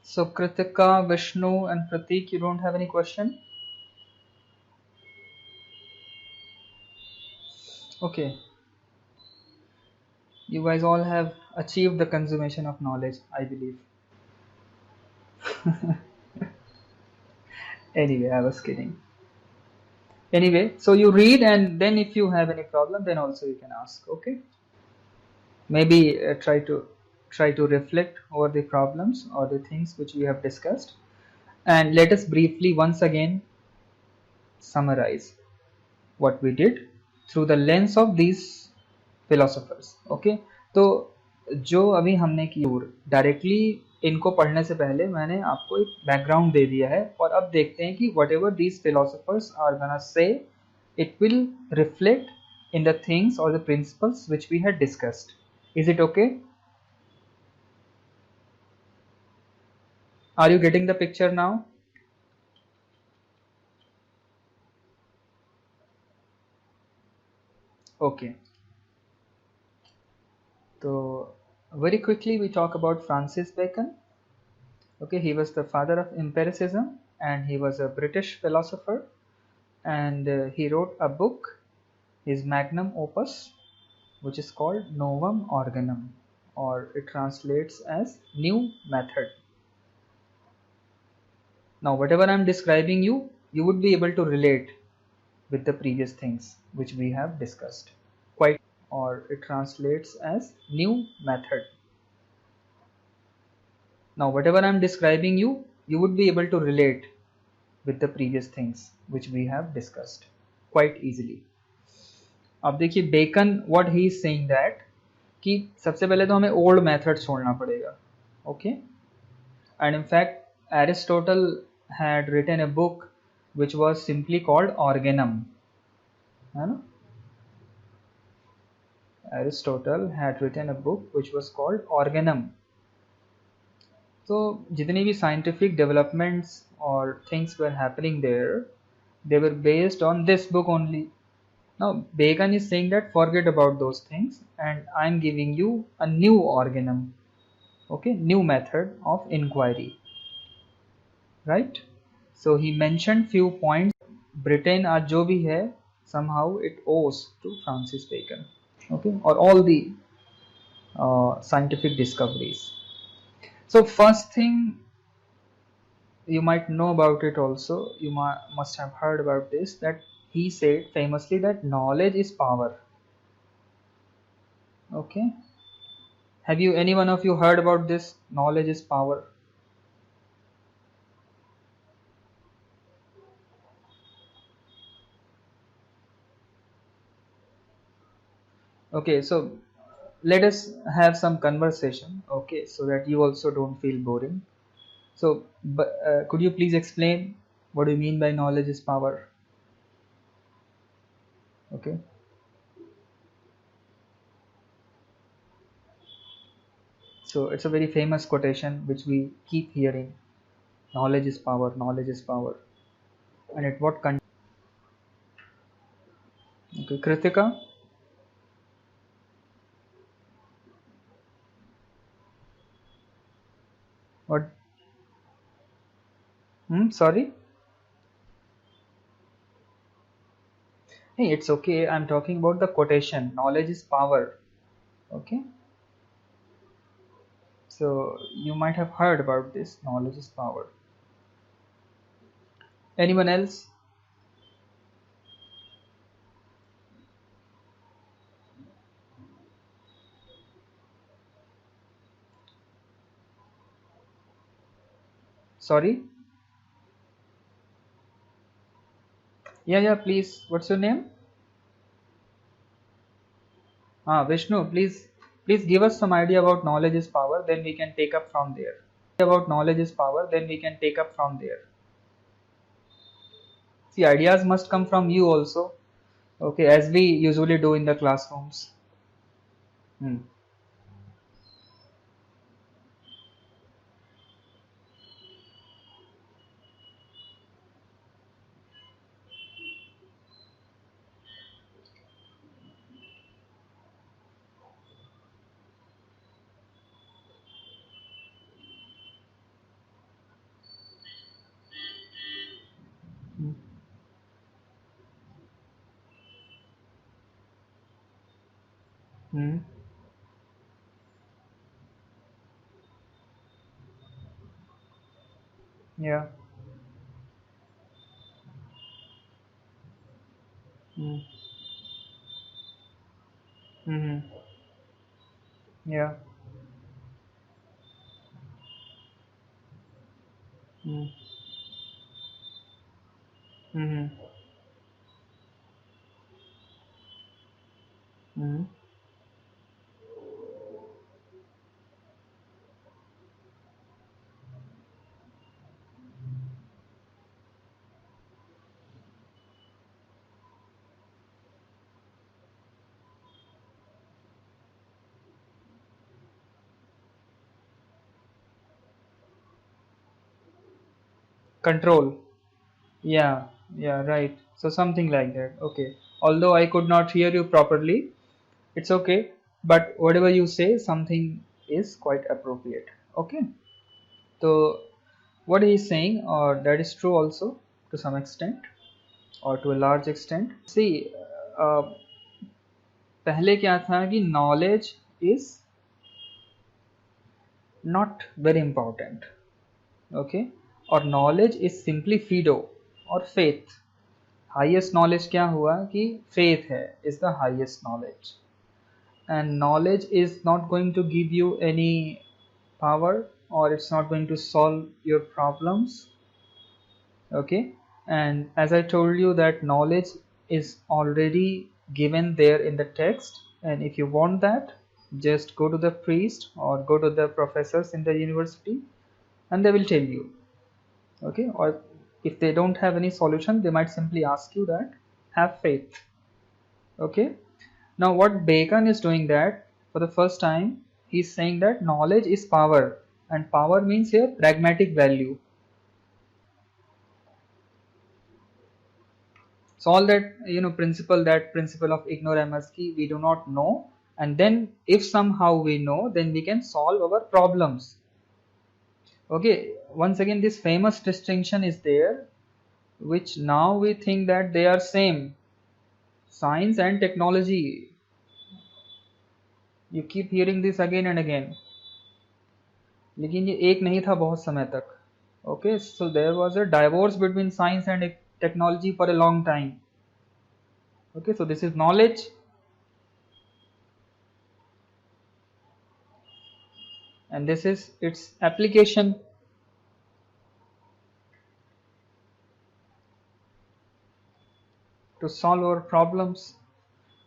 So Kritika, Vishnu and Pratik, you don't have any question? Okay. You guys all have achieved the consummation of knowledge, I believe. Anyway, I was kidding. Anyway, so you read, and then if you have any problem, then also you can ask. Okay, maybe try to reflect over the problems or the things which we have discussed, and let us briefly once again summarize what we did through the lens of these philosophers. Okay, तो जो अभी हमने की directly इनको पढ़ने से पहले मैंने आपको एक बैकग्राउंड दे दिया है, और अब देखते हैं कि whatever these philosophers are gonna say, it will reflect in the things or the principles which we had discussed. Is it okay? Are you getting the picture now? Okay. So very quickly we talk about Francis Bacon. Okay, he was the father of empiricism, and he was a British philosopher, and he wrote a book, his magnum opus, which is called Novum Organum, or it translates as New Method. Now, whatever I am describing you, you would be able to relate with the previous things which we have discussed. Quite, or it translates as New Method. Now, whatever I am describing you, you would be able to relate with the previous things which we have discussed quite easily. अब देखिए Bacon what he is saying that कि सबसे पहले तो हमें old method छोड़ना पड़ेगा. Okay, and in fact Aristotle had written a book which was simply called organum, है ना. Aristotle had written a book which was called organum. तो जितनी भी scientific developments or things were happening there, they were based on this book only. Now Bacon is saying that forget about those things, and I'm giving you a new organum, okay, new method of inquiry, right? So he mentioned few points. Britain आज जो भी है somehow it owes to Francis Bacon, okay, or all the scientific discoveries. So first thing, you might know about it also, you must have heard about this, that he said famously that knowledge is power. Okay, have you, any one of you, heard about this, knowledge is power? Okay, so let us have some conversation, okay, so that you also don't feel boring. So could you please explain what do you mean by knowledge is power? Okay, so it's a very famous quotation which we keep hearing, knowledge is power, knowledge is power. And at what context? Okay, Kritika, what? Sorry. Hey, it's okay. I'm talking about the quotation. Knowledge is power. Okay. So you might have heard about this. Knowledge is power. Anyone else? Sorry. Yeah. Please. What's your name? Vishnu. Please give us some idea about knowledge is power. Then we can take up from there. About knowledge is power. Then we can take up from there. See, ideas must come from you also. Okay, as we usually do in the classrooms. Hmm. Hmm. Hmm. Yeah. Mm. Mm-hmm. Yeah. Mm. Mm-hmm. Mm-hmm. Control. Yeah, yeah, right. So something like that. Okay. Although I could not hear you properly, it's okay. But whatever you say, something is quite appropriate. Okay. So what he is saying, or that is true also to some extent or to a large extent. See, uh, पहले क्या था कि knowledge is not very important. Okay. और knowledge is simply fido or faith. Highest knowledge क्या हुआ कि faith है is the highest knowledge and knowledge is not going to give you any power or it's not going to solve your problems. Okay. And as I told you that knowledge is already given there in the text, and if you want that, just go to the priest or go to the professors in the university and they will tell you. Okay. Or if they don't have any solution, they might simply ask you that have faith. Okay. Now what Bacon is doing that for the first time, he's saying that knowledge is power, and power means here pragmatic value. So all that principle, that principle of ignoramus, ki we do not know, and then if somehow we know, then we can solve our problems. Okay, once again this famous distinction is there, which now we think that they are same, science and technology. You keep hearing this again and again. लेकिन ये एक नहीं था बहुत समय तक. Okay, so there was a divorce between science and technology for a long time. Okay, so this is knowledge, and this is its application. To solve our problems.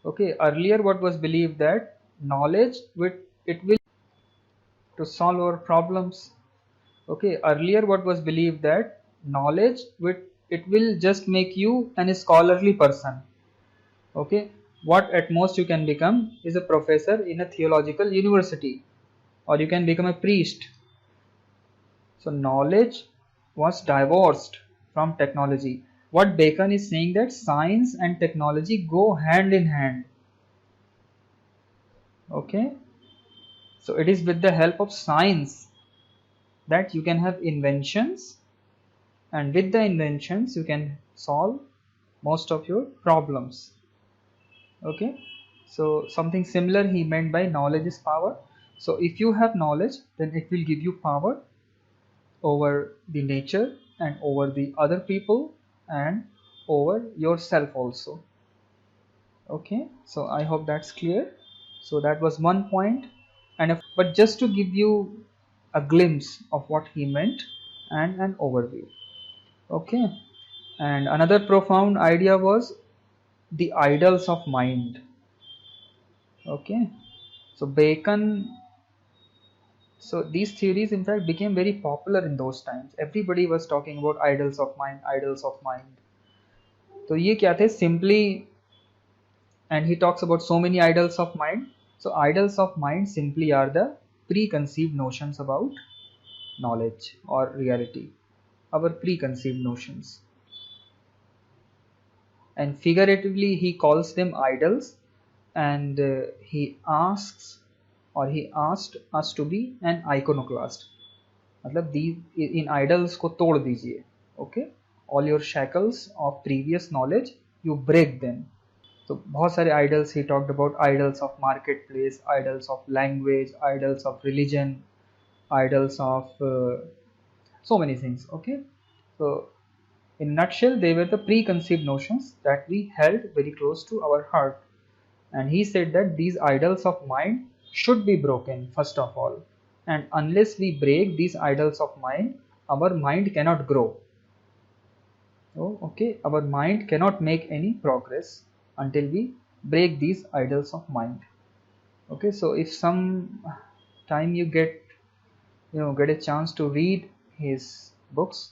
Okay, earlier what was believed that knowledge with it will to solve our problems. Okay, earlier what was believed that knowledge with it will just make you an scholarly person. Okay, what at most you can become is a professor in a theological university, or you can become a priest. So knowledge was divorced from technology. What Bacon is saying that science and technology go hand in hand. Okay, so it is with the help of science that you can have inventions, and with the inventions you can solve most of your problems. Okay, so something similar he meant by knowledge is power. So if you have knowledge, then it will give you power over the nature and over the other people and over yourself also. Okay, so I hope that's clear. So that was one point, and but just to give you a glimpse of what he meant and an overview. Okay, and another profound idea was the idols of mind. Okay, so Bacon, so these theories in fact became very popular in those times. Everybody was talking about idols of mind, idols of mind. तो ये क्या थे simply, and he talks about so many idols of mind. So idols of mind simply are the preconceived notions about knowledge or reality, our preconceived notions. And figuratively he calls them idols, and he asks, or he asked us to be an iconoclast. मतलब these in idols को तोड़ दीजिए. Okay, all your shackles of previous knowledge, you break them. तो बहुत सारे idols he talked about, idols of marketplace, idols of language, idols of religion, idols of so many things. Okay, so In nutshell, they were the preconceived notions that we held very close to our heart. And he said that these idols of mind should be broken first of all. And unless we break these idols of mind, our mind cannot grow. Oh, okay, our mind cannot make any progress until we break these idols of mind. Okay, so if some time you get a chance to read his books,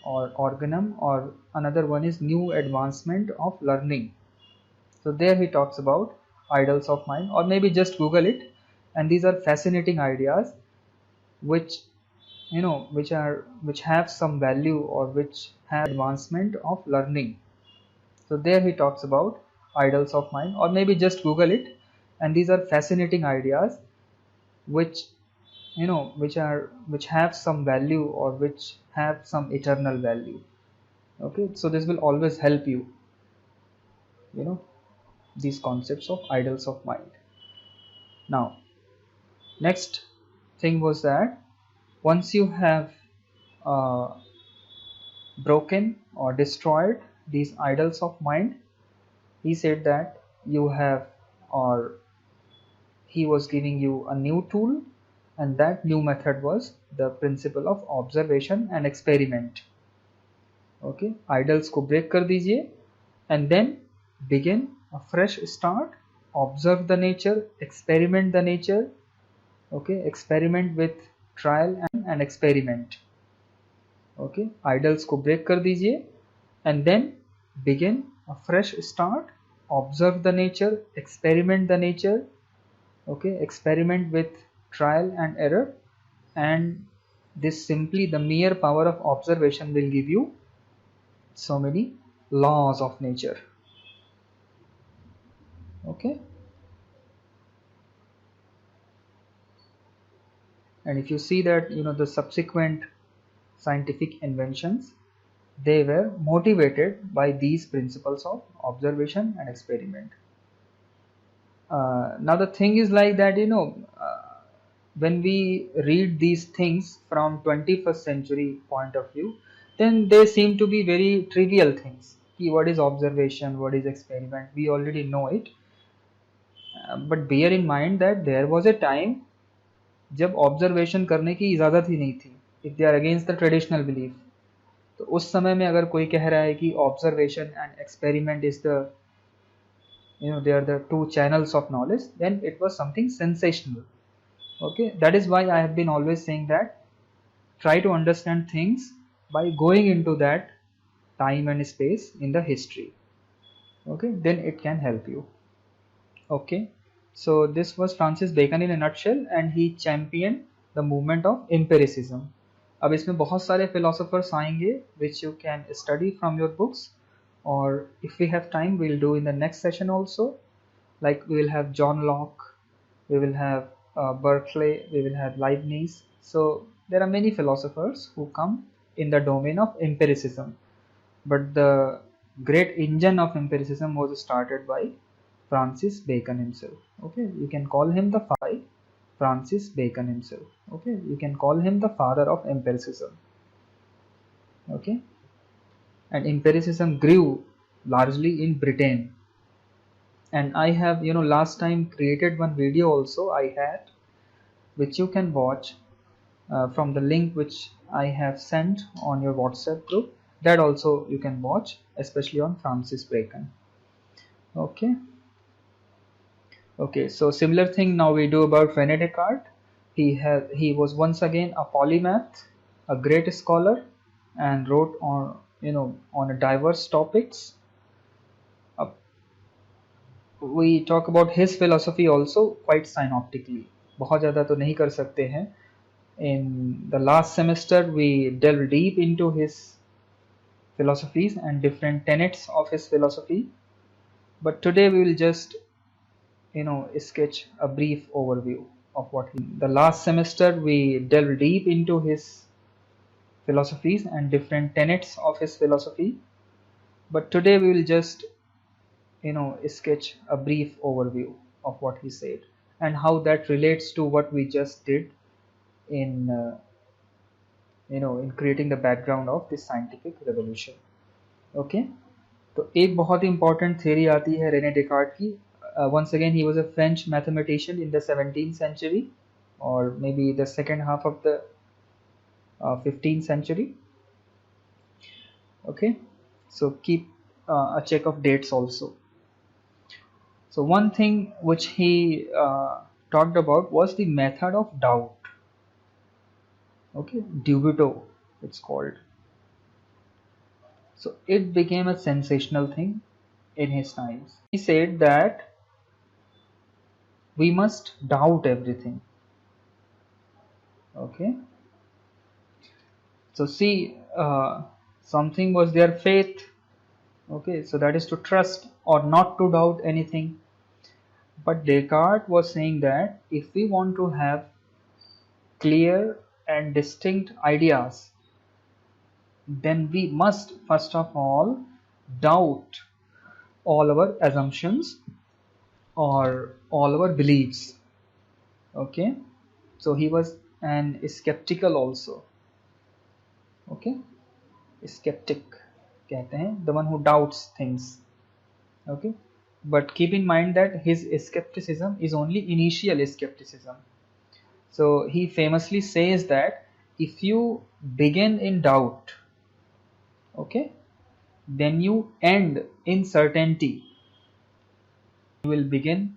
or Organum, or another one is New Advancement of Learning. So there he talks about idols of mind, or maybe just Google it, and these are fascinating ideas which which have some value, or which have advancement of learning. So there he talks about idols of mind, or maybe just Google it, and these are fascinating ideas which which have some value, or which have some eternal value. Okay, so this will always help you, you know these concepts of idols of mind. Now, next thing was that once you have uh, broken or destroyed these idols of mind, he said that you have, or he was giving you a new tool, and that new method was the principle of observation and experiment. Okay, idols को break कर दीजिए, and then begin a fresh start. Observe the nature, experiment the nature. Okay, experiment with trial and experiment. Okay, idols को break कर दीजिए, and then begin a fresh start. Observe the nature, experiment the nature. Okay, experiment with trial and error, and this simply, the mere power of observation will give you so many laws of nature. Okay, and if you see that the subsequent scientific inventions, they were motivated by these principles of observation and experiment. Now the thing is like that, when we read these things from 21st century point of view, then they seem to be very trivial things. What is observation, what is experiment, we already know it. But bear in mind that there was a time जब observation करने की इजाज़त ही नहीं थी, if they are against the traditional belief. तो उस समय में अगर कोई कह रहा है कि observation and experiment is the they are the two channels of knowledge, then it was something sensational. Okay, that is why I have been always saying that try to understand things by going into that time and space in the history. Okay, then it can help you. Okay, so this was Francis Bacon in a nutshell, and he championed the movement of empiricism. अब इसमें बहुत सारे philosophers आएंगे which you can study from your books, or if we have time we'll do in the next session also. Like we will have John Locke, we will have Berkeley, we will have Leibniz. So there are many philosophers who come in the domain of empiricism, but the great engine of empiricism was started by Francis Bacon himself. Okay, you can call him the Francis Bacon himself. Okay, you can call him the father of empiricism. Okay, and empiricism grew largely in Britain. And I have last time created one video also I had, which you can watch from the link which I have sent on your WhatsApp group. That also you can watch, especially on Francis Bacon. Okay. Okay, so similar thing now we do about Rene Descartes. He was once again a polymath, a great scholar, and wrote on diverse topics. We talk about his philosophy also quite synoptically. बहुत ज़्यादा तो नहीं कर सकते हैं. In the last semester we delved deep into his philosophies and different tenets of his philosophy. But today we will just sketch a brief overview of what he. The last semester we delved deep into his philosophies and different tenets of his philosophy, but today we will just sketch a brief overview of what he said and how that relates to what we just did in in creating the background of this scientific revolution. Okay, तो एक बहुत ही important theory आती है Renee Descartes की. Once again, he was a French mathematician in the 17th century, or maybe the second half of the 15th century. Okay, so keep a check of dates also. So one thing which he talked about was the method of doubt. Okay, Dubito it's called. So it became a sensational thing in his times. He said that we must doubt everything. Okay, so see, something was their faith. Okay, so that is to trust or not to doubt anything. But Descartes was saying that if we want to have clear and distinct ideas, then we must first of all doubt all our assumptions or all our beliefs. Okay, so he was an skeptical also. Okay, skeptic कहते हैं, the one who doubts things. Okay, but keep in mind that his skepticism is only initial skepticism. So he famously says that if you begin in doubt, okay, then you end in certainty. You will begin,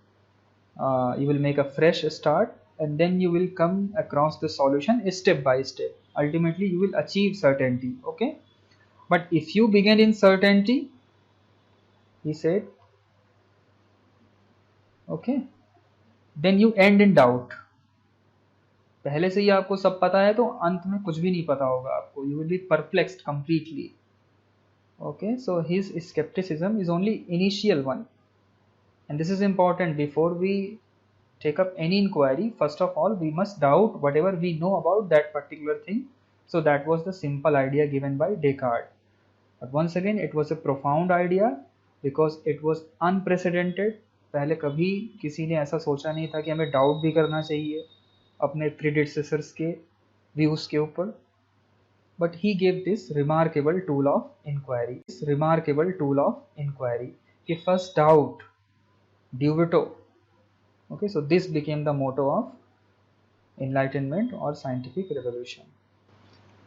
you will make a fresh start, and then you will come across the solution step by step. Ultimately you will achieve certainty. Okay, but if you begin in certainty, he said, okay, then you end in doubt. पहले से ही आपको सब पता है तो अंत में कुछ भी नहीं पता होगा आपको. You will be perplexed completely. Okay, so his skepticism is only initial one, and this is important. Before we take up any inquiry, first of all we must doubt whatever we know about that particular thing. So that was the simple idea given by Descartes. But once again, it was a profound idea because it was unprecedented. पहले कभी किसी ने ऐसा सोचा नहीं था कि हमें डाउट भी करना चाहिए अपने प्रीडिसेसर्स के व्यूज के ऊपर. But he gave this remarkable tool of inquiry. This remarkable tool of inquiry. He first doubt, Dubito. Okay, so this became the motto of enlightenment or scientific revolution.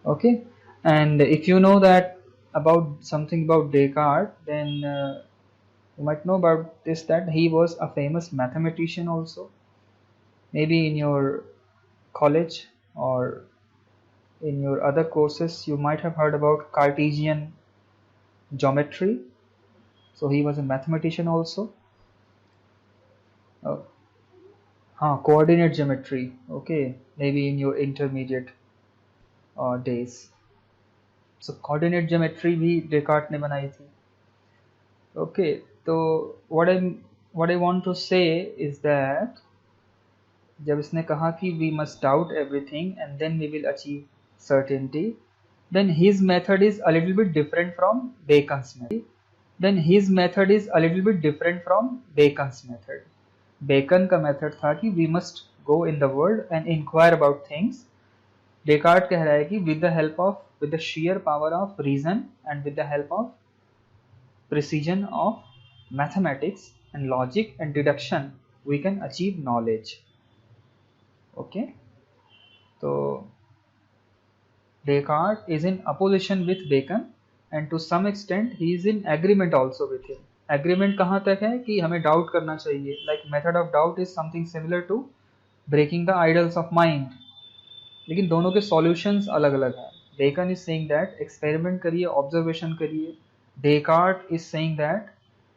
Okay, and if you know that about something about Descartes, then you might know about this, that he was a famous mathematician also. Maybe in your college or in your other courses you might have heard about Cartesian geometry. So he was a mathematician also. Coordinate geometry. Okay, maybe in your intermediate days. So coordinate geometry भी Descartes ने बनाई थी. Okay, so what I want to say is that जब इसने कहा कि we must doubt everything and then we will achieve certainty, then his method is a little bit different from Bacon's method. Bacon का method था कि we must go in the world and inquire about things. Descartes कह रहा है कि with the sheer power of reason and with the help of precision of mathematics and logic and deduction, we can achieve knowledge. Okay, so Descartes is in opposition with Bacon and to some extent he is in agreement also with him. Agreement कहाँ तक है कि हमें doubt करना चाहिए. Like method of doubt is something similar to breaking the idols of mind. लेकिन दोनों के solutions अलग अलग हैं. Bacon is saying that experiment करिए, observation करिए. Descartes is saying that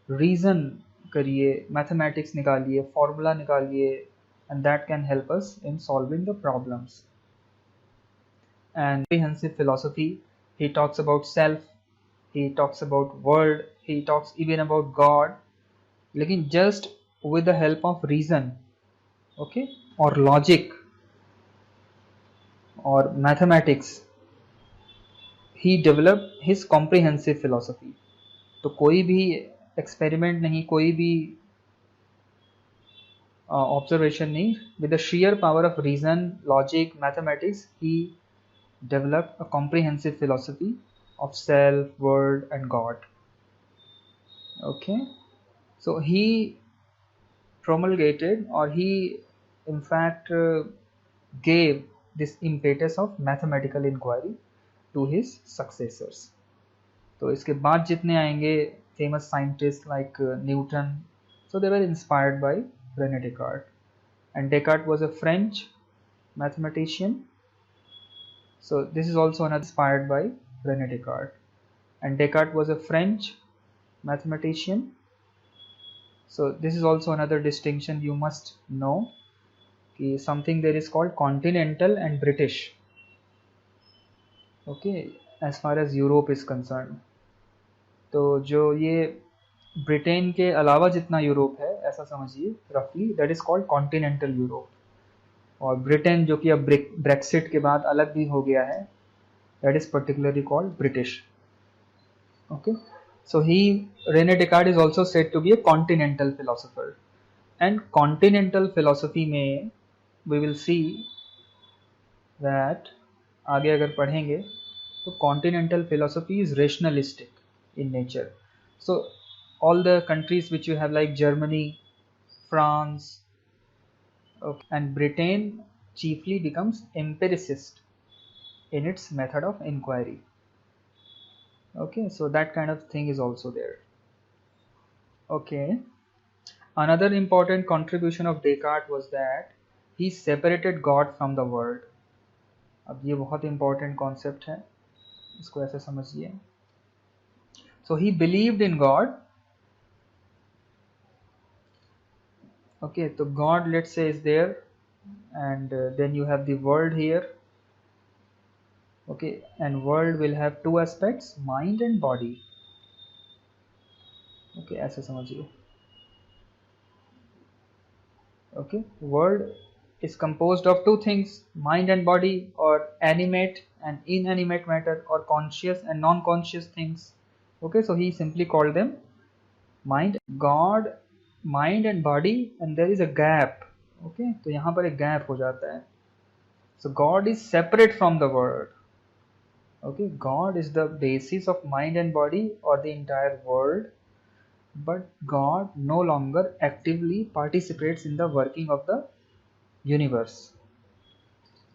reason करिए, mathematics निकालिए, formula निकालिए, and that can help us in solving the problems. And comprehensive philosophy, he talks about self, he talks about world, he talks even about God, लेकिन just with the help of reason, okay, or logic or mathematics, he developed his comprehensive philosophy. तो कोई भी experiment नहीं, कोई भी observation नहीं, with the sheer power of reason, logic, mathematics, he developed a comprehensive philosophy of self, world, and God. Okay, so he promulgated, or he in fact gave this impetus of mathematical inquiry to his successors. तो इसके बाद जितने आएंगे famous scientists like Newton, so they were inspired by René Descartes. And Descartes was a French mathematician, so this is also another inspired by René Descartes. And Descartes was a French mathematician, so this is also another distinction you must know. Something there is called continental and British, okay, as far as Europe is concerned. तो जो ये Britain के अलावा जितना Europe है, ऐसा समझिए रफली, that is called continental Europe. और ब्रिटेन जो कि अब ब्रेक्सिट के बाद अलग भी हो गया है, that is particularly called British. Okay, so he René Descartes is also said to be a continental philosopher. And continental philosophy में वी विल सी दैट, आगे अगर पढ़ेंगे तो continental philosophy is rationalistic in nature. So all the countries which you have like Germany, France, okay, and Britain chiefly becomes empiricist in its method of inquiry. Okay, so that kind of thing is also there. Okay, another important contribution of Descartes was that he separated God from the world. अब ये बहुत important concept है, इसको ऐसे समझिए. So he believed in God. Okay, so God, let's say, is there, and then you have the world here. Okay, and world will have two aspects, mind and body. Okay, ऐसे समझिए. Okay, world is composed of two things, mind and body, or animate and inanimate matter, or conscious and non-conscious things. Okay, so he simply called them mind, God, mind and body, and there is a gap. Okay, तो यहाँ पर एक gap हो जाता है. So God is separate from the world. Okay, God is the basis of mind and body or the entire world, but God no longer actively participates in the working of the universe.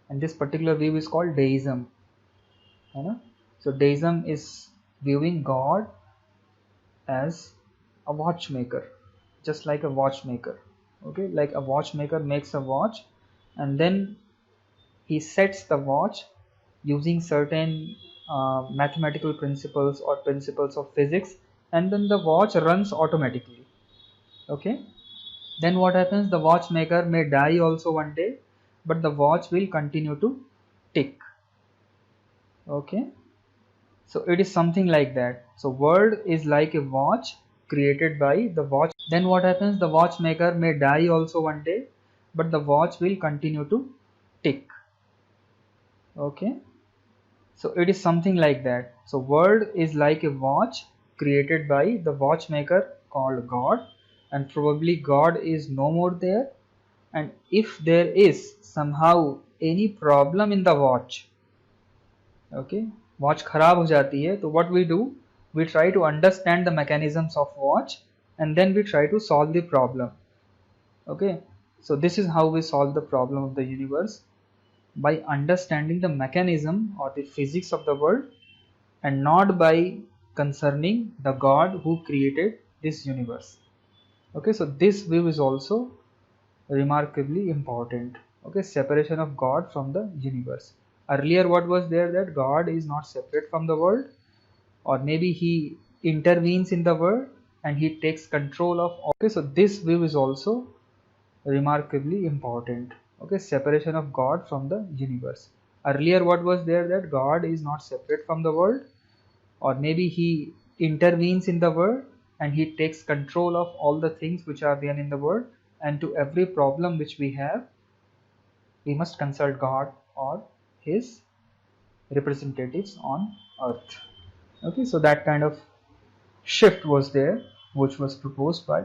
And this particular view is called deism. So deism is viewing God as a watchmaker, just like a watchmaker. Okay, like a watchmaker makes a watch, and then he sets the watch using certain mathematical principles or principles of physics, and then the watch runs automatically. Okay, then what happens, the watchmaker may die also one day, but the watch will continue to tick. Okay, so it is something like that. So world is like a watch created by the watch. Then what happens, the watchmaker may die also one day, but the watch will continue to tick. Okay, so it is something like that. So world is like a watch created by the watchmaker called God, and probably God is no more there. And if there is somehow any problem in the watch, okay, watch खराब हो जाती है, तो what we do, we try to understand the mechanisms of watch, and then we try to solve the problem. Okay, so this is how we solve the problem of the universe, by understanding the mechanism or the physics of the world, and not by concerning the God who created this universe. Okay, so this view is also remarkably important. Okay, separation of God from the universe. Earlier what was there, that God is not separate from the world, or maybe he intervenes in the world and he takes control of. Okay, so this view is also remarkably important. Okay, separation of God from the universe. Earlier what was there, that God is not separate from the world, or maybe he intervenes in the world and he takes control of all the things which are there in the world, and to every problem which we have, we must consult God or his representatives on earth. Okay, so that kind of shift was there, which was proposed by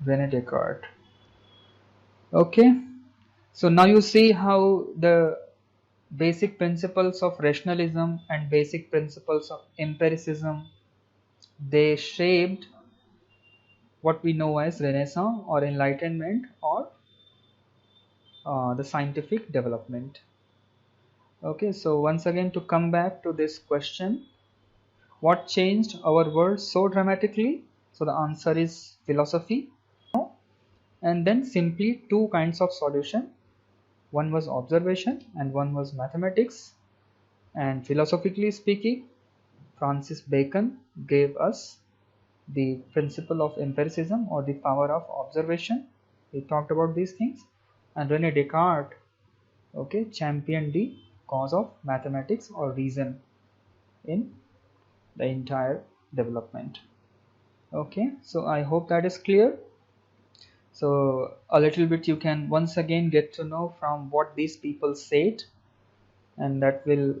René Descartes. Okay, so now you see how the basic principles of rationalism and basic principles of empiricism, they shaped what we know as Renaissance or Enlightenment or the scientific development. Okay, so once again, to come back to this question, what changed our world so dramatically? So the answer is philosophy. And then simply two kinds of solution. One was observation and one was mathematics. And philosophically speaking, Francis Bacon gave us the principle of empiricism or the power of observation. He talked about these things. And Rene Descartes, okay, championed the cause of mathematics or reason in the entire development. Okay, so I hope that is clear. So a little bit you can once again get to know from what these people said, and that will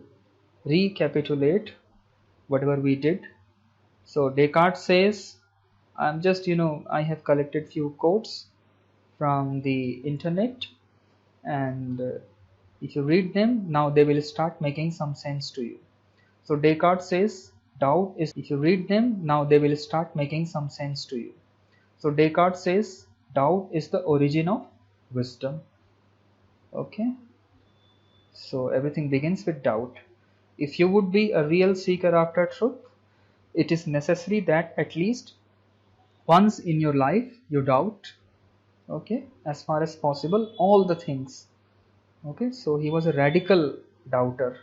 recapitulate whatever we did. So Descartes says, I'm just, I have collected few quotes from the internet, and if you read them, now they will start making some sense to you. So Descartes says, doubt is, if you read them, now they will start making some sense to you. So Descartes says, doubt is the origin of wisdom. Okay, so everything begins with doubt. If you would be a real seeker after truth, it is necessary that at least once in your life you doubt, okay, as far as possible, all the things. Okay, so he was a radical doubter.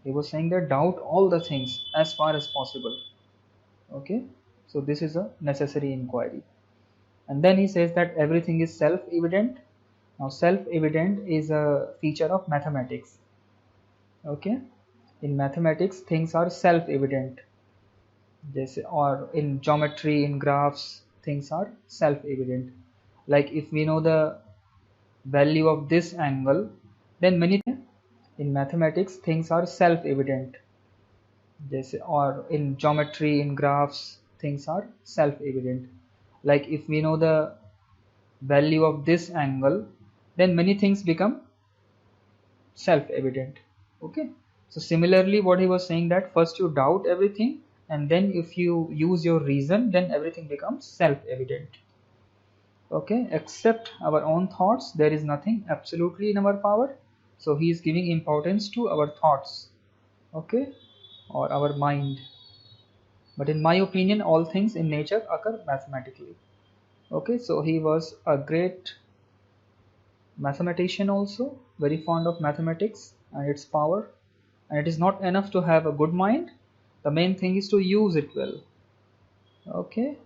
He was saying that doubt all the things as far as possible. Okay, so this is a necessary inquiry. And then he says that everything is self-evident. Now self-evident is a feature of mathematics. Okay, in mathematics things are self-evident. Or in geometry, in graphs, things are self-evident. Like if we know the value of this angle, then many in mathematics things are self-evident. Or in geometry, in graphs, things are self-evident. Like if we know the value of this angle, then many things become self-evident. Okay, so similarly what he was saying, that first you doubt everything, and then if you use your reason, then everything becomes self-evident. Okay, except our own thoughts, there is nothing absolutely in our power. So he is giving importance to our thoughts, okay, or our mind. But in my opinion, all things in nature occur mathematically. Okay, so he was a great mathematician also, very fond of mathematics and its power. And it is not enough to have a good mind, the main thing is to use it well. Okay,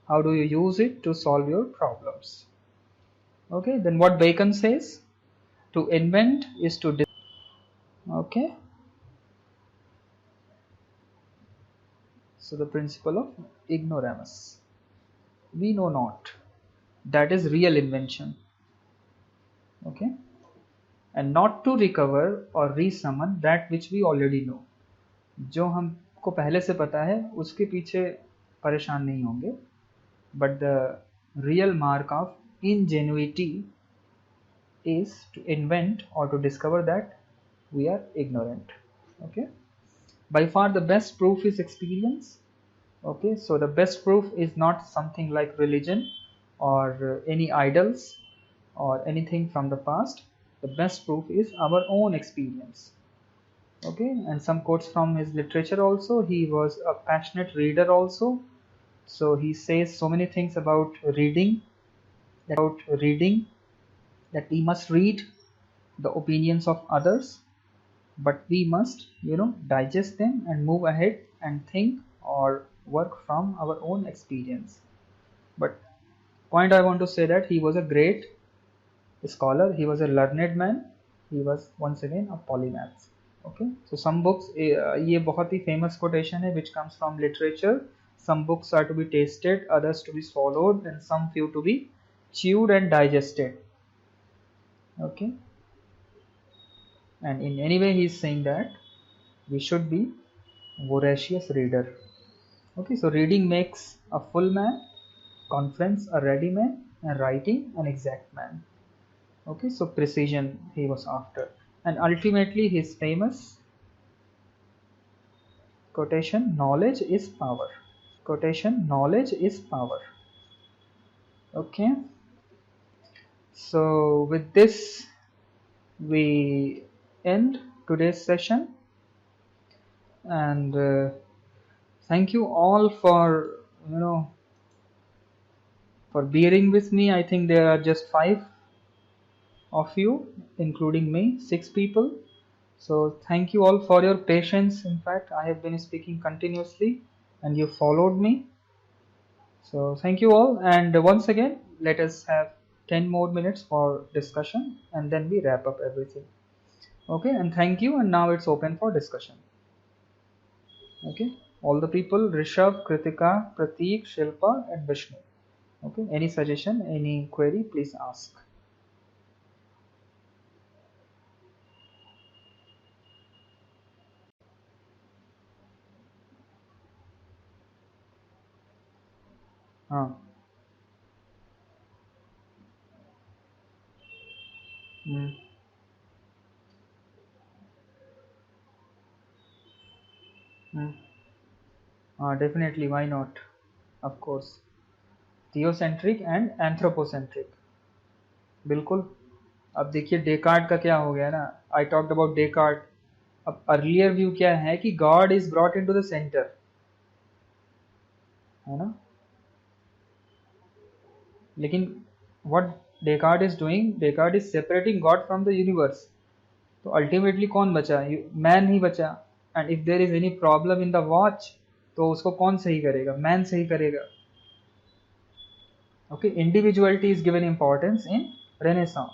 how do you use it to solve your problems? Okay, then what Bacon says, to invent is to okay, so the principle of ignoramus, we know not, that is real invention. Okay, and not to recover or re-summon that which we already know. जो हमको पहले से पता है उसके पीछे परेशान नहीं होंगे. But the real mark of ingenuity is to invent or to discover that we are ignorant. Okay, by far the best proof is experience. Okay, so the best proof is not something like religion or any idols or anything from the past. The best proof is our own experience. Okay, and some quotes from his literature also. He was a passionate reader also, so he says so many things about reading, that we must read the opinions of others, but we must, digest them and move ahead and think or work from our own experience. But point I want to say that he was a great scholar, he was a learned man, he was once again a polymath. Okay, so some books, ये बहुत ही famous quotation है which comes from literature. Some books are to be tasted, others to be swallowed, and some few to be chewed and digested. Okay, and in any way he is saying that we should be voracious reader. Okay, so reading makes a full man, conference a ready man, and writing an exact man. Okay, so precision he was after. and ultimately his famous quotation, knowledge is power. Quotation, knowledge is power. Okay, so with this we end today's session, and thank you all for for bearing with me. I think there are just 5 of you, including me, 6 people. So thank you all for your patience. In fact, I have been speaking continuously and you followed me. So thank you all, and once again let us have 10 more minutes for discussion and then we wrap up everything. Okay, and thank you, and now it's open for discussion. Okay, all the people, Rishabh, Kritika, Prateek, Shilpa and Vishnu. Okay, any suggestion, any query, please ask. हाँ. Hmm. Hmm. Definitely, why not? Of course. Theocentric and anthropocentric, बिल्कुल. अब देखिए Descartes का क्या हो गया ना, I talked about Descartes. अब अर्लियर व्यू क्या है कि God is brought into the centre, है ना. लेकिन what Descartes is doing, Descartes is separating God from the universe. तो अल्टीमेटली कौन बचा? मैन ही बचा. And if there is any problem in the watch, तो उसको कौन सही करेगा? मैन सही करेगा. Okay, individuality is given importance in Renaissance.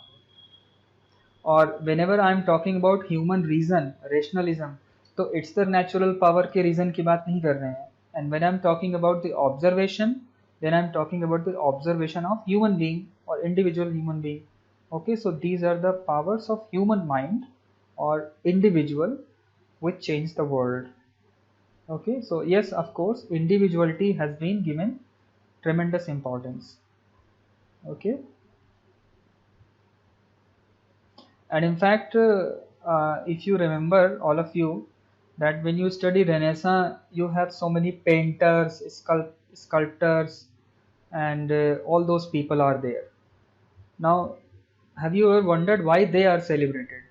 और whenever I am talking about human reason, rationalism, तो इट्स द नेचुरल पावर के रीजन की बात नहीं कर रहे हैं. And when I am talking about the observation, then I'm talking about the observation of human being or individual human being. Okay, so these are the powers of human mind or individual which change the world. Okay, so yes, of course, individuality has been given tremendous importance. Okay, and in fact, if you remember, all of you, that when you study Renaissance, you have so many painters, sculptors, and all those people are there. Now, have you ever wondered why they are celebrated?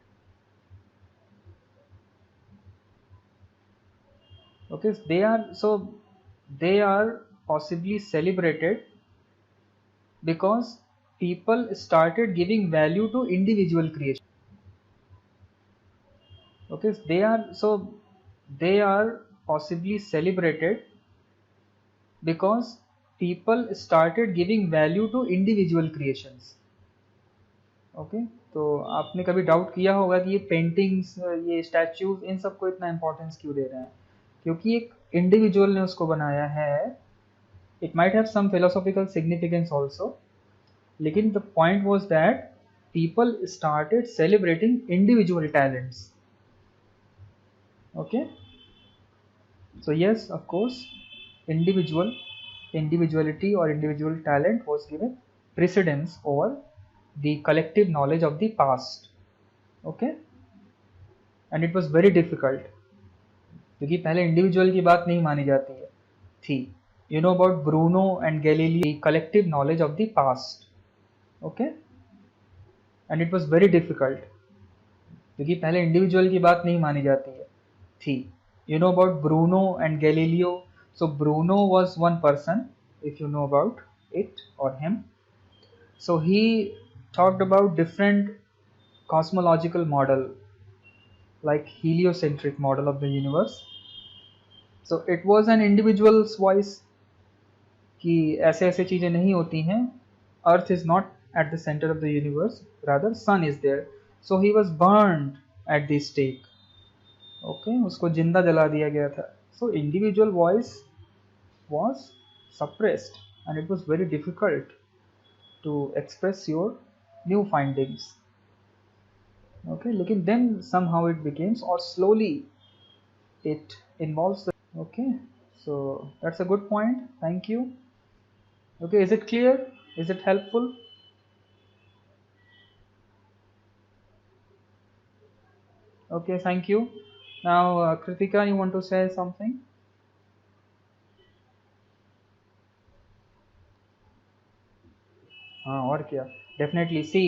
Okay, they are possibly celebrated because people started giving value to individual creation. Okay, they are possibly celebrated because people started giving value to individual creations. Okay, तो आपने कभी doubt किया होगा कि ये paintings, ये statues, इन सबको इतना इम्पोर्टेंस क्यों दे रहे हैं? क्योंकि एक इंडिविजुअल ने उसको बनाया है. It might have some philosophical significance also, लेकिन the point was that people started celebrating individual talents. Okay, so yes, of course, individuality or individual talent was given precedence over the collective knowledge of the past. Okay, and it was very difficult क्योंकि पहले individual की बात नहीं मानी जाती है थी. You know about Bruno and Galileo, collective knowledge of the past. Okay, and it was very difficult क्योंकि पहले इंडिविजुअल की बात नहीं मानी जाती है थी. You know about Bruno and Galileo. So Bruno was one person, if you know about it or him. So he talked about different cosmological model, like heliocentric model of the universe. So it was an individual's voice कि ऐसे ऐसे चीजें नहीं होती हैं. Earth is not at the center of the universe, rather sun is there. So he was burned at the stake. Okay, उसको जिंदा जला दिया गया था. So individual voice was suppressed and it was very difficult to express your new findings. Okay, लेकिन then somehow it becomes, or slowly it involves the. Okay, so that's a good point. Thank you. Okay, is it clear? Is it helpful? Okay, thank you. Now, Kritika, you want to say something? हाँ, और क्या, definitely सी,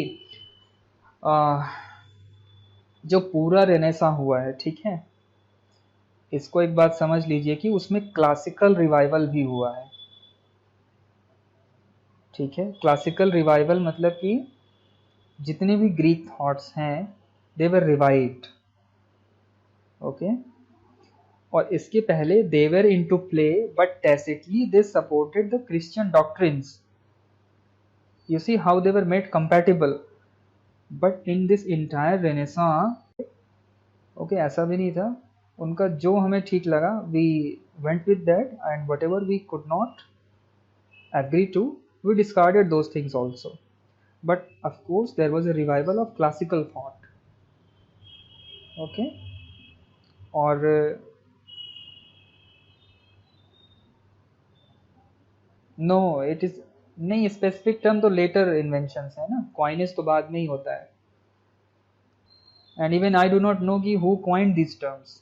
जो पूरा Renaissance हुआ है, ठीक है, इसको एक बात समझ लीजिए कि उसमें क्लासिकल रिवाइवल भी हुआ है। ठीक है, क्लासिकल रिवाइवल मतलब कि जितने भी ग्रीक थॉट्स हैं दे वर रिवाइव्ड। ओके, और इसके पहले they were into play but tacitly they supported the Christian doctrines. You see how they were made compatible, but in this entire Renaissance, okay, ऐसा भी नहीं था। उनका जो हमें ठीक लगा we went with that, and whatever we could not agree to, we discarded those things also. But of course there was a revival of classical thought. Okay, और नो इट इज, नहीं, specific term तो later inventions है ना, coinage तो बाद में ही होता है। And even I do not know कि who coined these terms.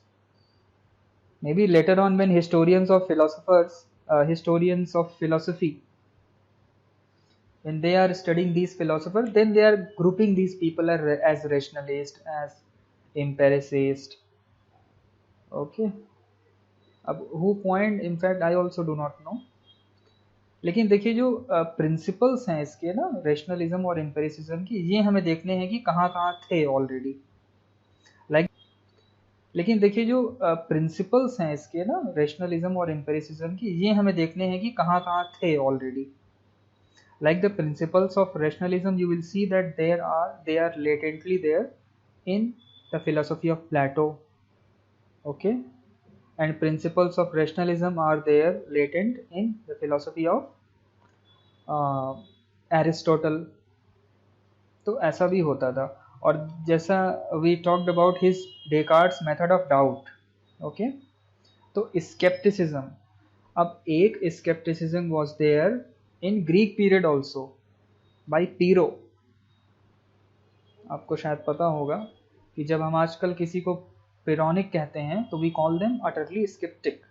Maybe later on when historians of philosophers, historians of philosophy, when they are studying these philosophers, then they are grouping these people as rationalist, as empiricist. Okay, अब who point in fact I also do not no. लेकिन देखिए जो principles हैं इसके ना, rationalism और empiricism की, ये हमें देखने हैं कि कहाँ कहाँ थे ऑलरेडी। लाइक, लेकिन देखिए जो प्रिंसिपल्स हैं इसके ना, रेशनलिज्म और एम्पेरिसिज्म की, ये हमें देखने हैं कि कहाँ कहाँ थे already. Like the principles of rationalism, you will see that they are latently there in the philosophy of Plato. Okay, and principles of rationalism are there latent in the philosophy of Aristotle. तो ऐसा भी होता था। और जैसा we talked about his Descartes method of doubt. Okay, तो skepticism, अब एक skepticism was there in Greek period also by Pyrrho। आपको शायद पता होगा कि जब हम आजकल किसी को पिरोनिक कहते हैं तो we call them utterly sceptic.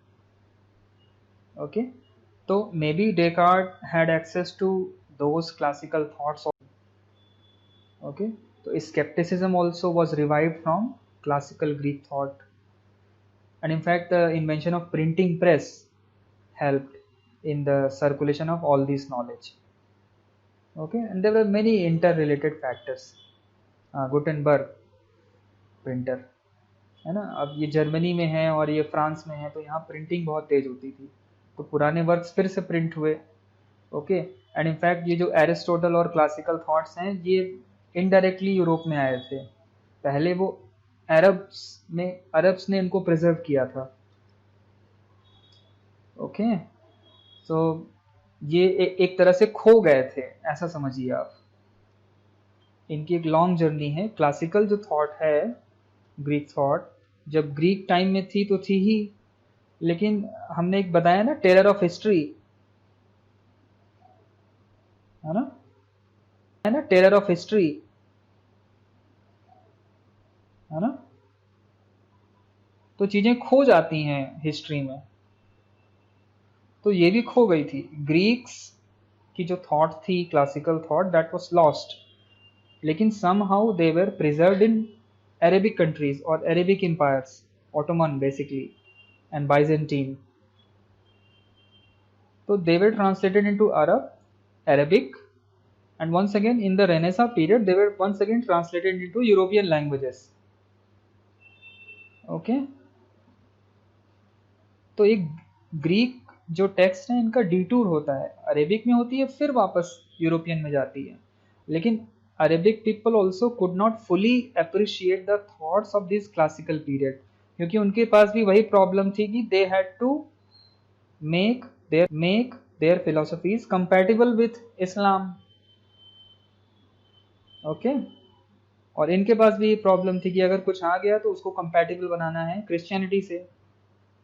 Okay, तो maybe Descartes had access to those classical thoughts. Okay, तो scepticism also was revived from classical Greek thought, and in fact the invention of printing press helped in the circulation of all this knowledge. Okay, and there were many interrelated factors. Gutenberg printer है ना, अब ये Germany में है और ये France में है, तो यहाँ प्रिंटिंग बहुत तेज होती थी, तो पुराने वर्क्स फिर से प्रिंट हुए। ओके, एंड इनफैक्ट ये जो एरिस्टोटल और क्लासिकल थॉट्स हैं ये इनडायरेक्टली यूरोप में आए थे। पहले वो अरब्स ने इनको प्रिजर्व किया था। ओके, तो ये एक तरह से खो गए थे, ऐसा समझिए आप। इनकी एक लॉन्ग जर्नी है। क्लासिकल जो थॉट है, ग्रीक थॉट, जब ग्रीक टाइम में थी तो थी ही, लेकिन हमने एक बताया ना, टेरर ऑफ हिस्ट्री, है ना, टेरर ऑफ हिस्ट्री, है ना, तो चीजें खो जाती हैं हिस्ट्री में, तो ये भी खो गई थी। ग्रीक्स की जो थॉट थी, classical thought, that was lost, लेकिन somehow they were preserved in Arabic countries और Arabic empires, Ottoman basically and Byzantine. So they were translated into Arabic, and once again in the Renaissance period they were once again translated into European languages. Okay, तो एक Greek जो text है इनका detour होता है, Arabic में होती है फिर वापस यूरोपियन में जाती है, लेकिन Arabic people also could not fully appreciate the thoughts of this classical period, क्योंकि उनके पास भी वही प्रॉब्लम थी कि they had to make their philosophies compatible with Islam. Okay, और इनके पास भी ये प्रॉब्लम थी कि अगर कुछ आ गया तो उसको कंपैटिबल बनाना है क्रिश्चियनिटी से।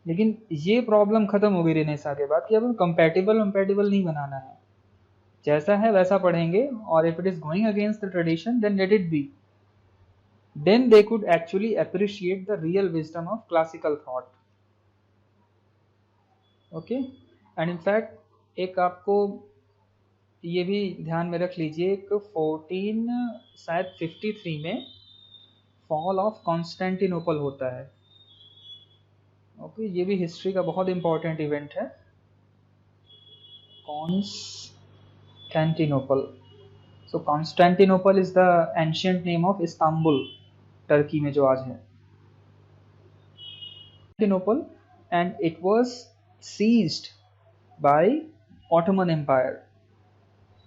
लेकिन ये प्रॉब्लम खत्म हो गई रेनेसां के बाद कि अब कंपैटिबल नहीं बनाना है, जैसा है वैसा पढ़ेंगे, और if it is going against the tradition then let it be. then they could actually appreciate the real wisdom of classical thought. Okay, and in fact एक आपको ये भी ध्यान में रख लीजिए, एक 14 शायद 53 में फॉल ऑफ कॉन्स्टेंटिनोपल होता है। ओके, ये भी हिस्ट्री का बहुत इंपॉर्टेंट इवेंट है, Constantinople. So Constantinople is the ancient name of Istanbul, Turkey में जो आज है Constantinople, and it was seized by Ottoman Empire.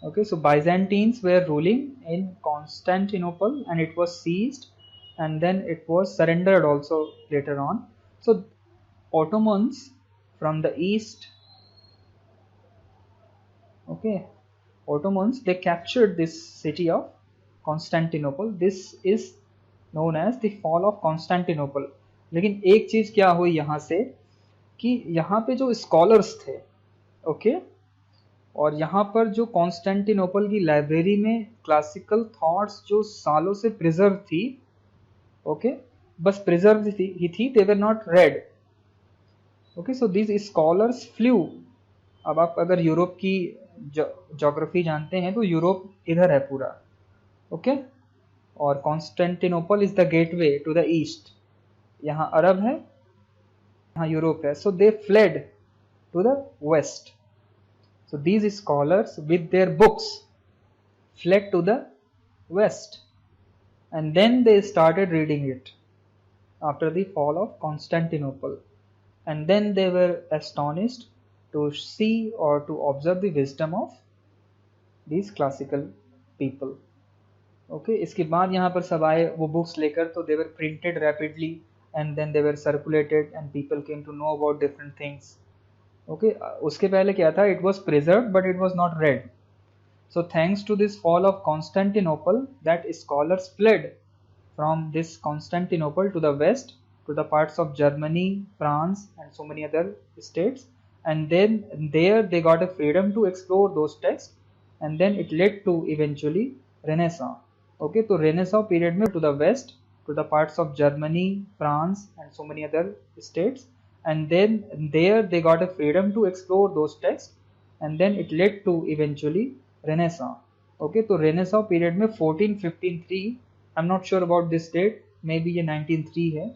Okay, so Byzantines were ruling in Constantinople and it was seized and then it was surrendered also later on. So Ottomans from the east, okay, Ottomans, they captured this city of Constantinople. This is known as the fall of Constantinople. लेकिन एक चीज क्या हुई यहाँ से कि यहाँ पे जो स्कॉलर्स थे, ओके, और यहाँ पर जो कॉन्स्टेंटिनोपल की लाइब्रेरी में क्लासिकल थॉट्स जो सालों से प्रिजर्व थी, ओके, बस प्रिजर्व ही थी, they were not read. Okay, so these scholars flew. अब आप अगर यूरोप की ज्योग्राफी जानते हैं तो यूरोप इधर है पूरा, ओके, और Constantinople is the gateway to the east. यहाँ अरब है, यहाँ यूरोप है, so they fled to the west. So these scholars with their books fled to the west and then they started reading it after the fall of Constantinople, and then they were astonished to see or to observe the wisdom of these classical people. Okay, इसके बाद यहाँ पर सब आए वो books लेकर, तो they were printed rapidly and then they were circulated and people came to know about different things. Okay, उसके पहले क्या था, it was preserve but it was not read. So thanks to this fall of Constantinople that scholars fled from this Constantinople to the west, to the parts of Germany, France and so many other states, and then there they got a freedom to explore those texts, and then it led to eventually Renaissance. Okay, तो Renaissance period में to the west, to the parts of Germany, France and so many other states, and then there they got a freedom to explore those texts, and then it led to eventually Renaissance. Okay, तो Renaissance period में 1453, I'm not sure about this date, maybe ये 1903 है.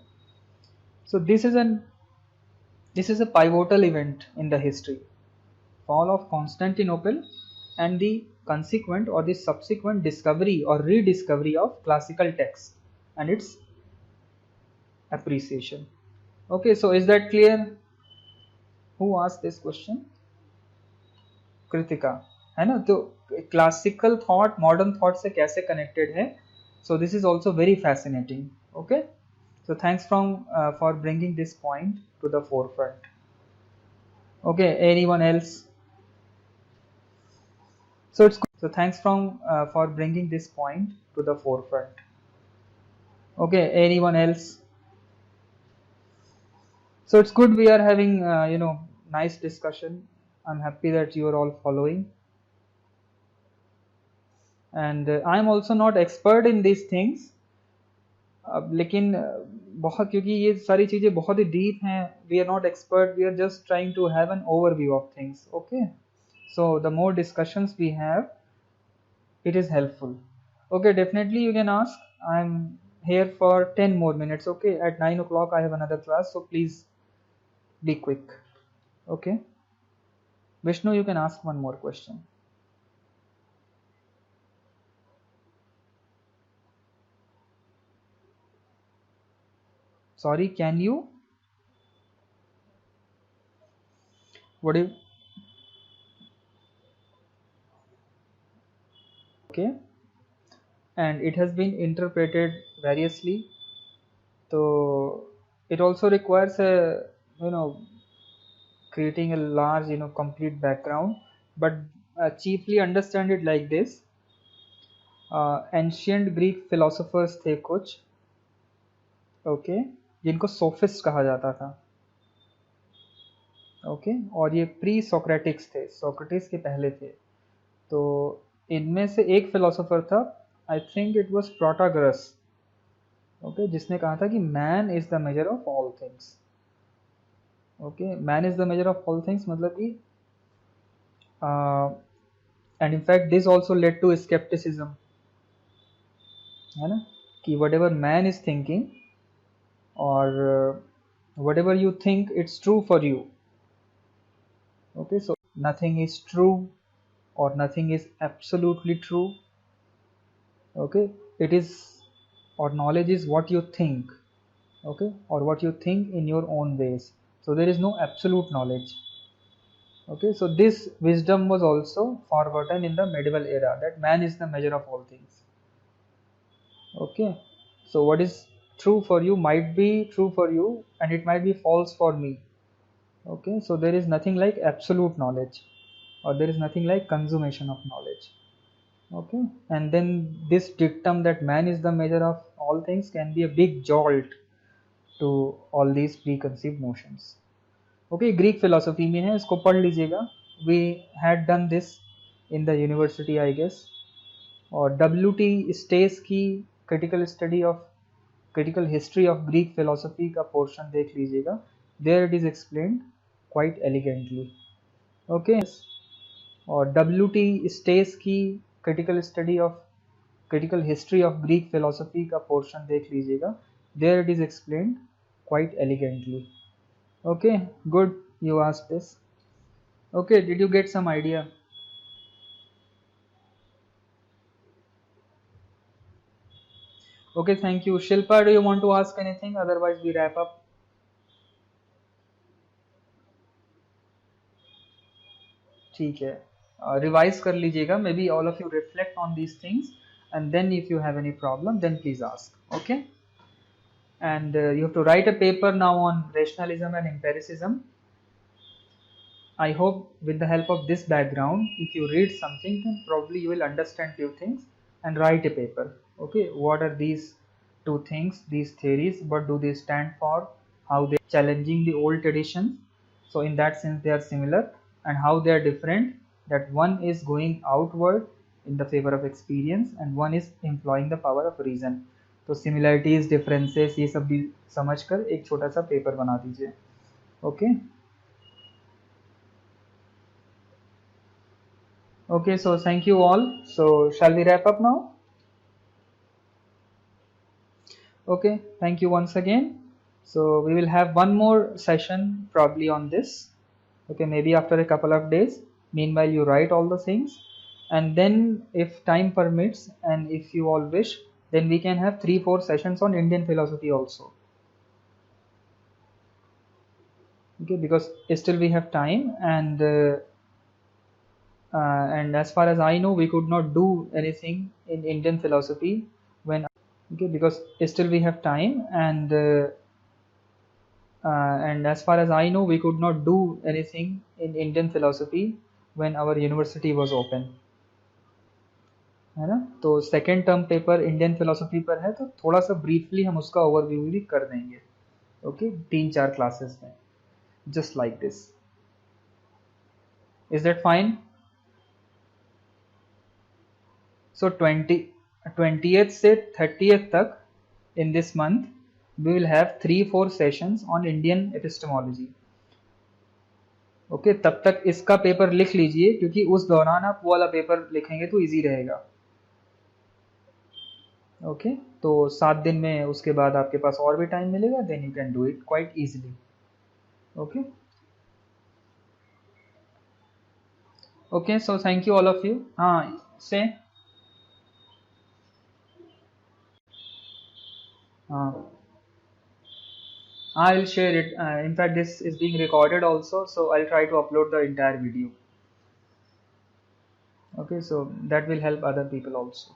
So this is a pivotal event in the history, fall of Constantinople and the consequent or the subsequent discovery or rediscovery of classical texts and its appreciation. Okay, so is that clear? Who asked this question? Kritika, है ना? तो classical thought modern thought से कैसे connected है, so this is also very fascinating. Okay, so thanks for bringing this point to the forefront. Okay, anyone else? So thanks for bringing this point to the forefront. Okay, anyone else? So it's good we are having nice discussion. I'm happy that you are all following, and I'm also not expert in these things. अब लेकिन बहुत, क्योंकि ये सारी चीज़ें बहुत ही deep हैं, we are not expert, we are just trying to have an overview of things. Okay, so the more discussions we have, it is helpful. Okay, definitely you can ask. I am here for 10 more minutes. Okay, at 9 o'clock I have another class, so please be quick. Okay, Vishnu, you can ask one more question. Sorry, can you? What do you? Okay, and it has been interpreted variously, so it also requires a creating a large complete background, but chiefly understand it like this. Ancient Greek philosophers थे कुछ, okay, जिनको sophist कहा जाता था. Okay, और ये pre सोक्रेटिक्स थे, Socrates के पहले थे. तो इनमें से एक फिलोसोफर था, I think it was Protagoras. Okay, जिसने कहा था कि man is the measure of all things. Okay, man is the measure of all things मतलब कि and in fact this also led to scepticism, है ना, कि whatever man is thinking और whatever you think it's true for you. Okay, so nothing is true or nothing is absolutely true. Okay, it is, or knowledge is what you think, okay, or what you think in your own ways. So there is no absolute knowledge. Okay, so this wisdom was also forgotten in the medieval era, that man is the measure of all things. Okay, so what is true for you might be true for you and it might be false for me. Okay, so there is nothing like absolute knowledge, or there is nothing like consummation of knowledge. Okay, and then this dictum that man is the measure of all things can be a big jolt to all these preconceived notions. Okay, Greek philosophy में है, इसको पढ़ लीजिएगा. We had done this in the university I guess. और W.T. Stace की critical study of critical history of Greek philosophy का portion देख लीजिएगा. There it is explained quite elegantly. Okay, और W.T. Stace की critical study of critical history of Greek philosophy का portion देख लीजिएगा. There it is explained quite elegantly. Okay, good, you asked this. Okay, did you get some idea? Okay, thank you. Shilpa, do you want to ask anything? Otherwise we wrap up. ठीक है, revise कर लीजिएगा. Maybe all of you reflect on these things, and then if you have any problem, then please ask. Okay, and you have to write a paper now on rationalism and empiricism. I hope with the help of this background, if you read something, then probably you will understand few things and write a paper. Okay, what are these two things, these theories, what do they stand for, how they are challenging the old traditions. So in that sense they are similar, and how they are different, that one is going outward in the favor of experience and one is employing the power of reason. तो similarities, differences ये सब भी समझकर एक छोटा सा paper बना दीजिए. Okay. Okay, so thank you all. So shall we wrap up now? Okay, thank you once again. So we will have one more session probably on this. Okay, maybe after a couple of days. Meanwhile, you write all the things, and then if time permits and if you all wish, then we can have 3-4 sessions on Indian philosophy also. Okay, because still we have time, and as far as I know, we could not do anything in Indian philosophy when. Okay, because still we have time, and as far as I know, we could not do anything in Indian philosophy when our university was open, है ना. तो second term paper Indian philosophy पर है, तो थोड़ा सा briefly हम उसका ओवरव्यू भी कर देंगे. ओके, 3-4 क्लासेस में, just like this. Is that fine? So 20th से 30th तक in this month we will have 3-4 sessions on Indian epistemology. Okay, तब तक इसका पेपर लिख लीजिए, क्योंकि उस दौरान आप वो वाला पेपर लिखेंगे तो इजी रहेगा. ओके, तो 7 दिन में उसके बाद आपके पास और भी टाइम मिलेगा, then you can do it quite easily. Okay, okay, so thank you all of you. हाँ, से हाँ, I'll share it. In fact, this is being recorded also, so I'll try to upload the entire video. Okay, so that will help other people also.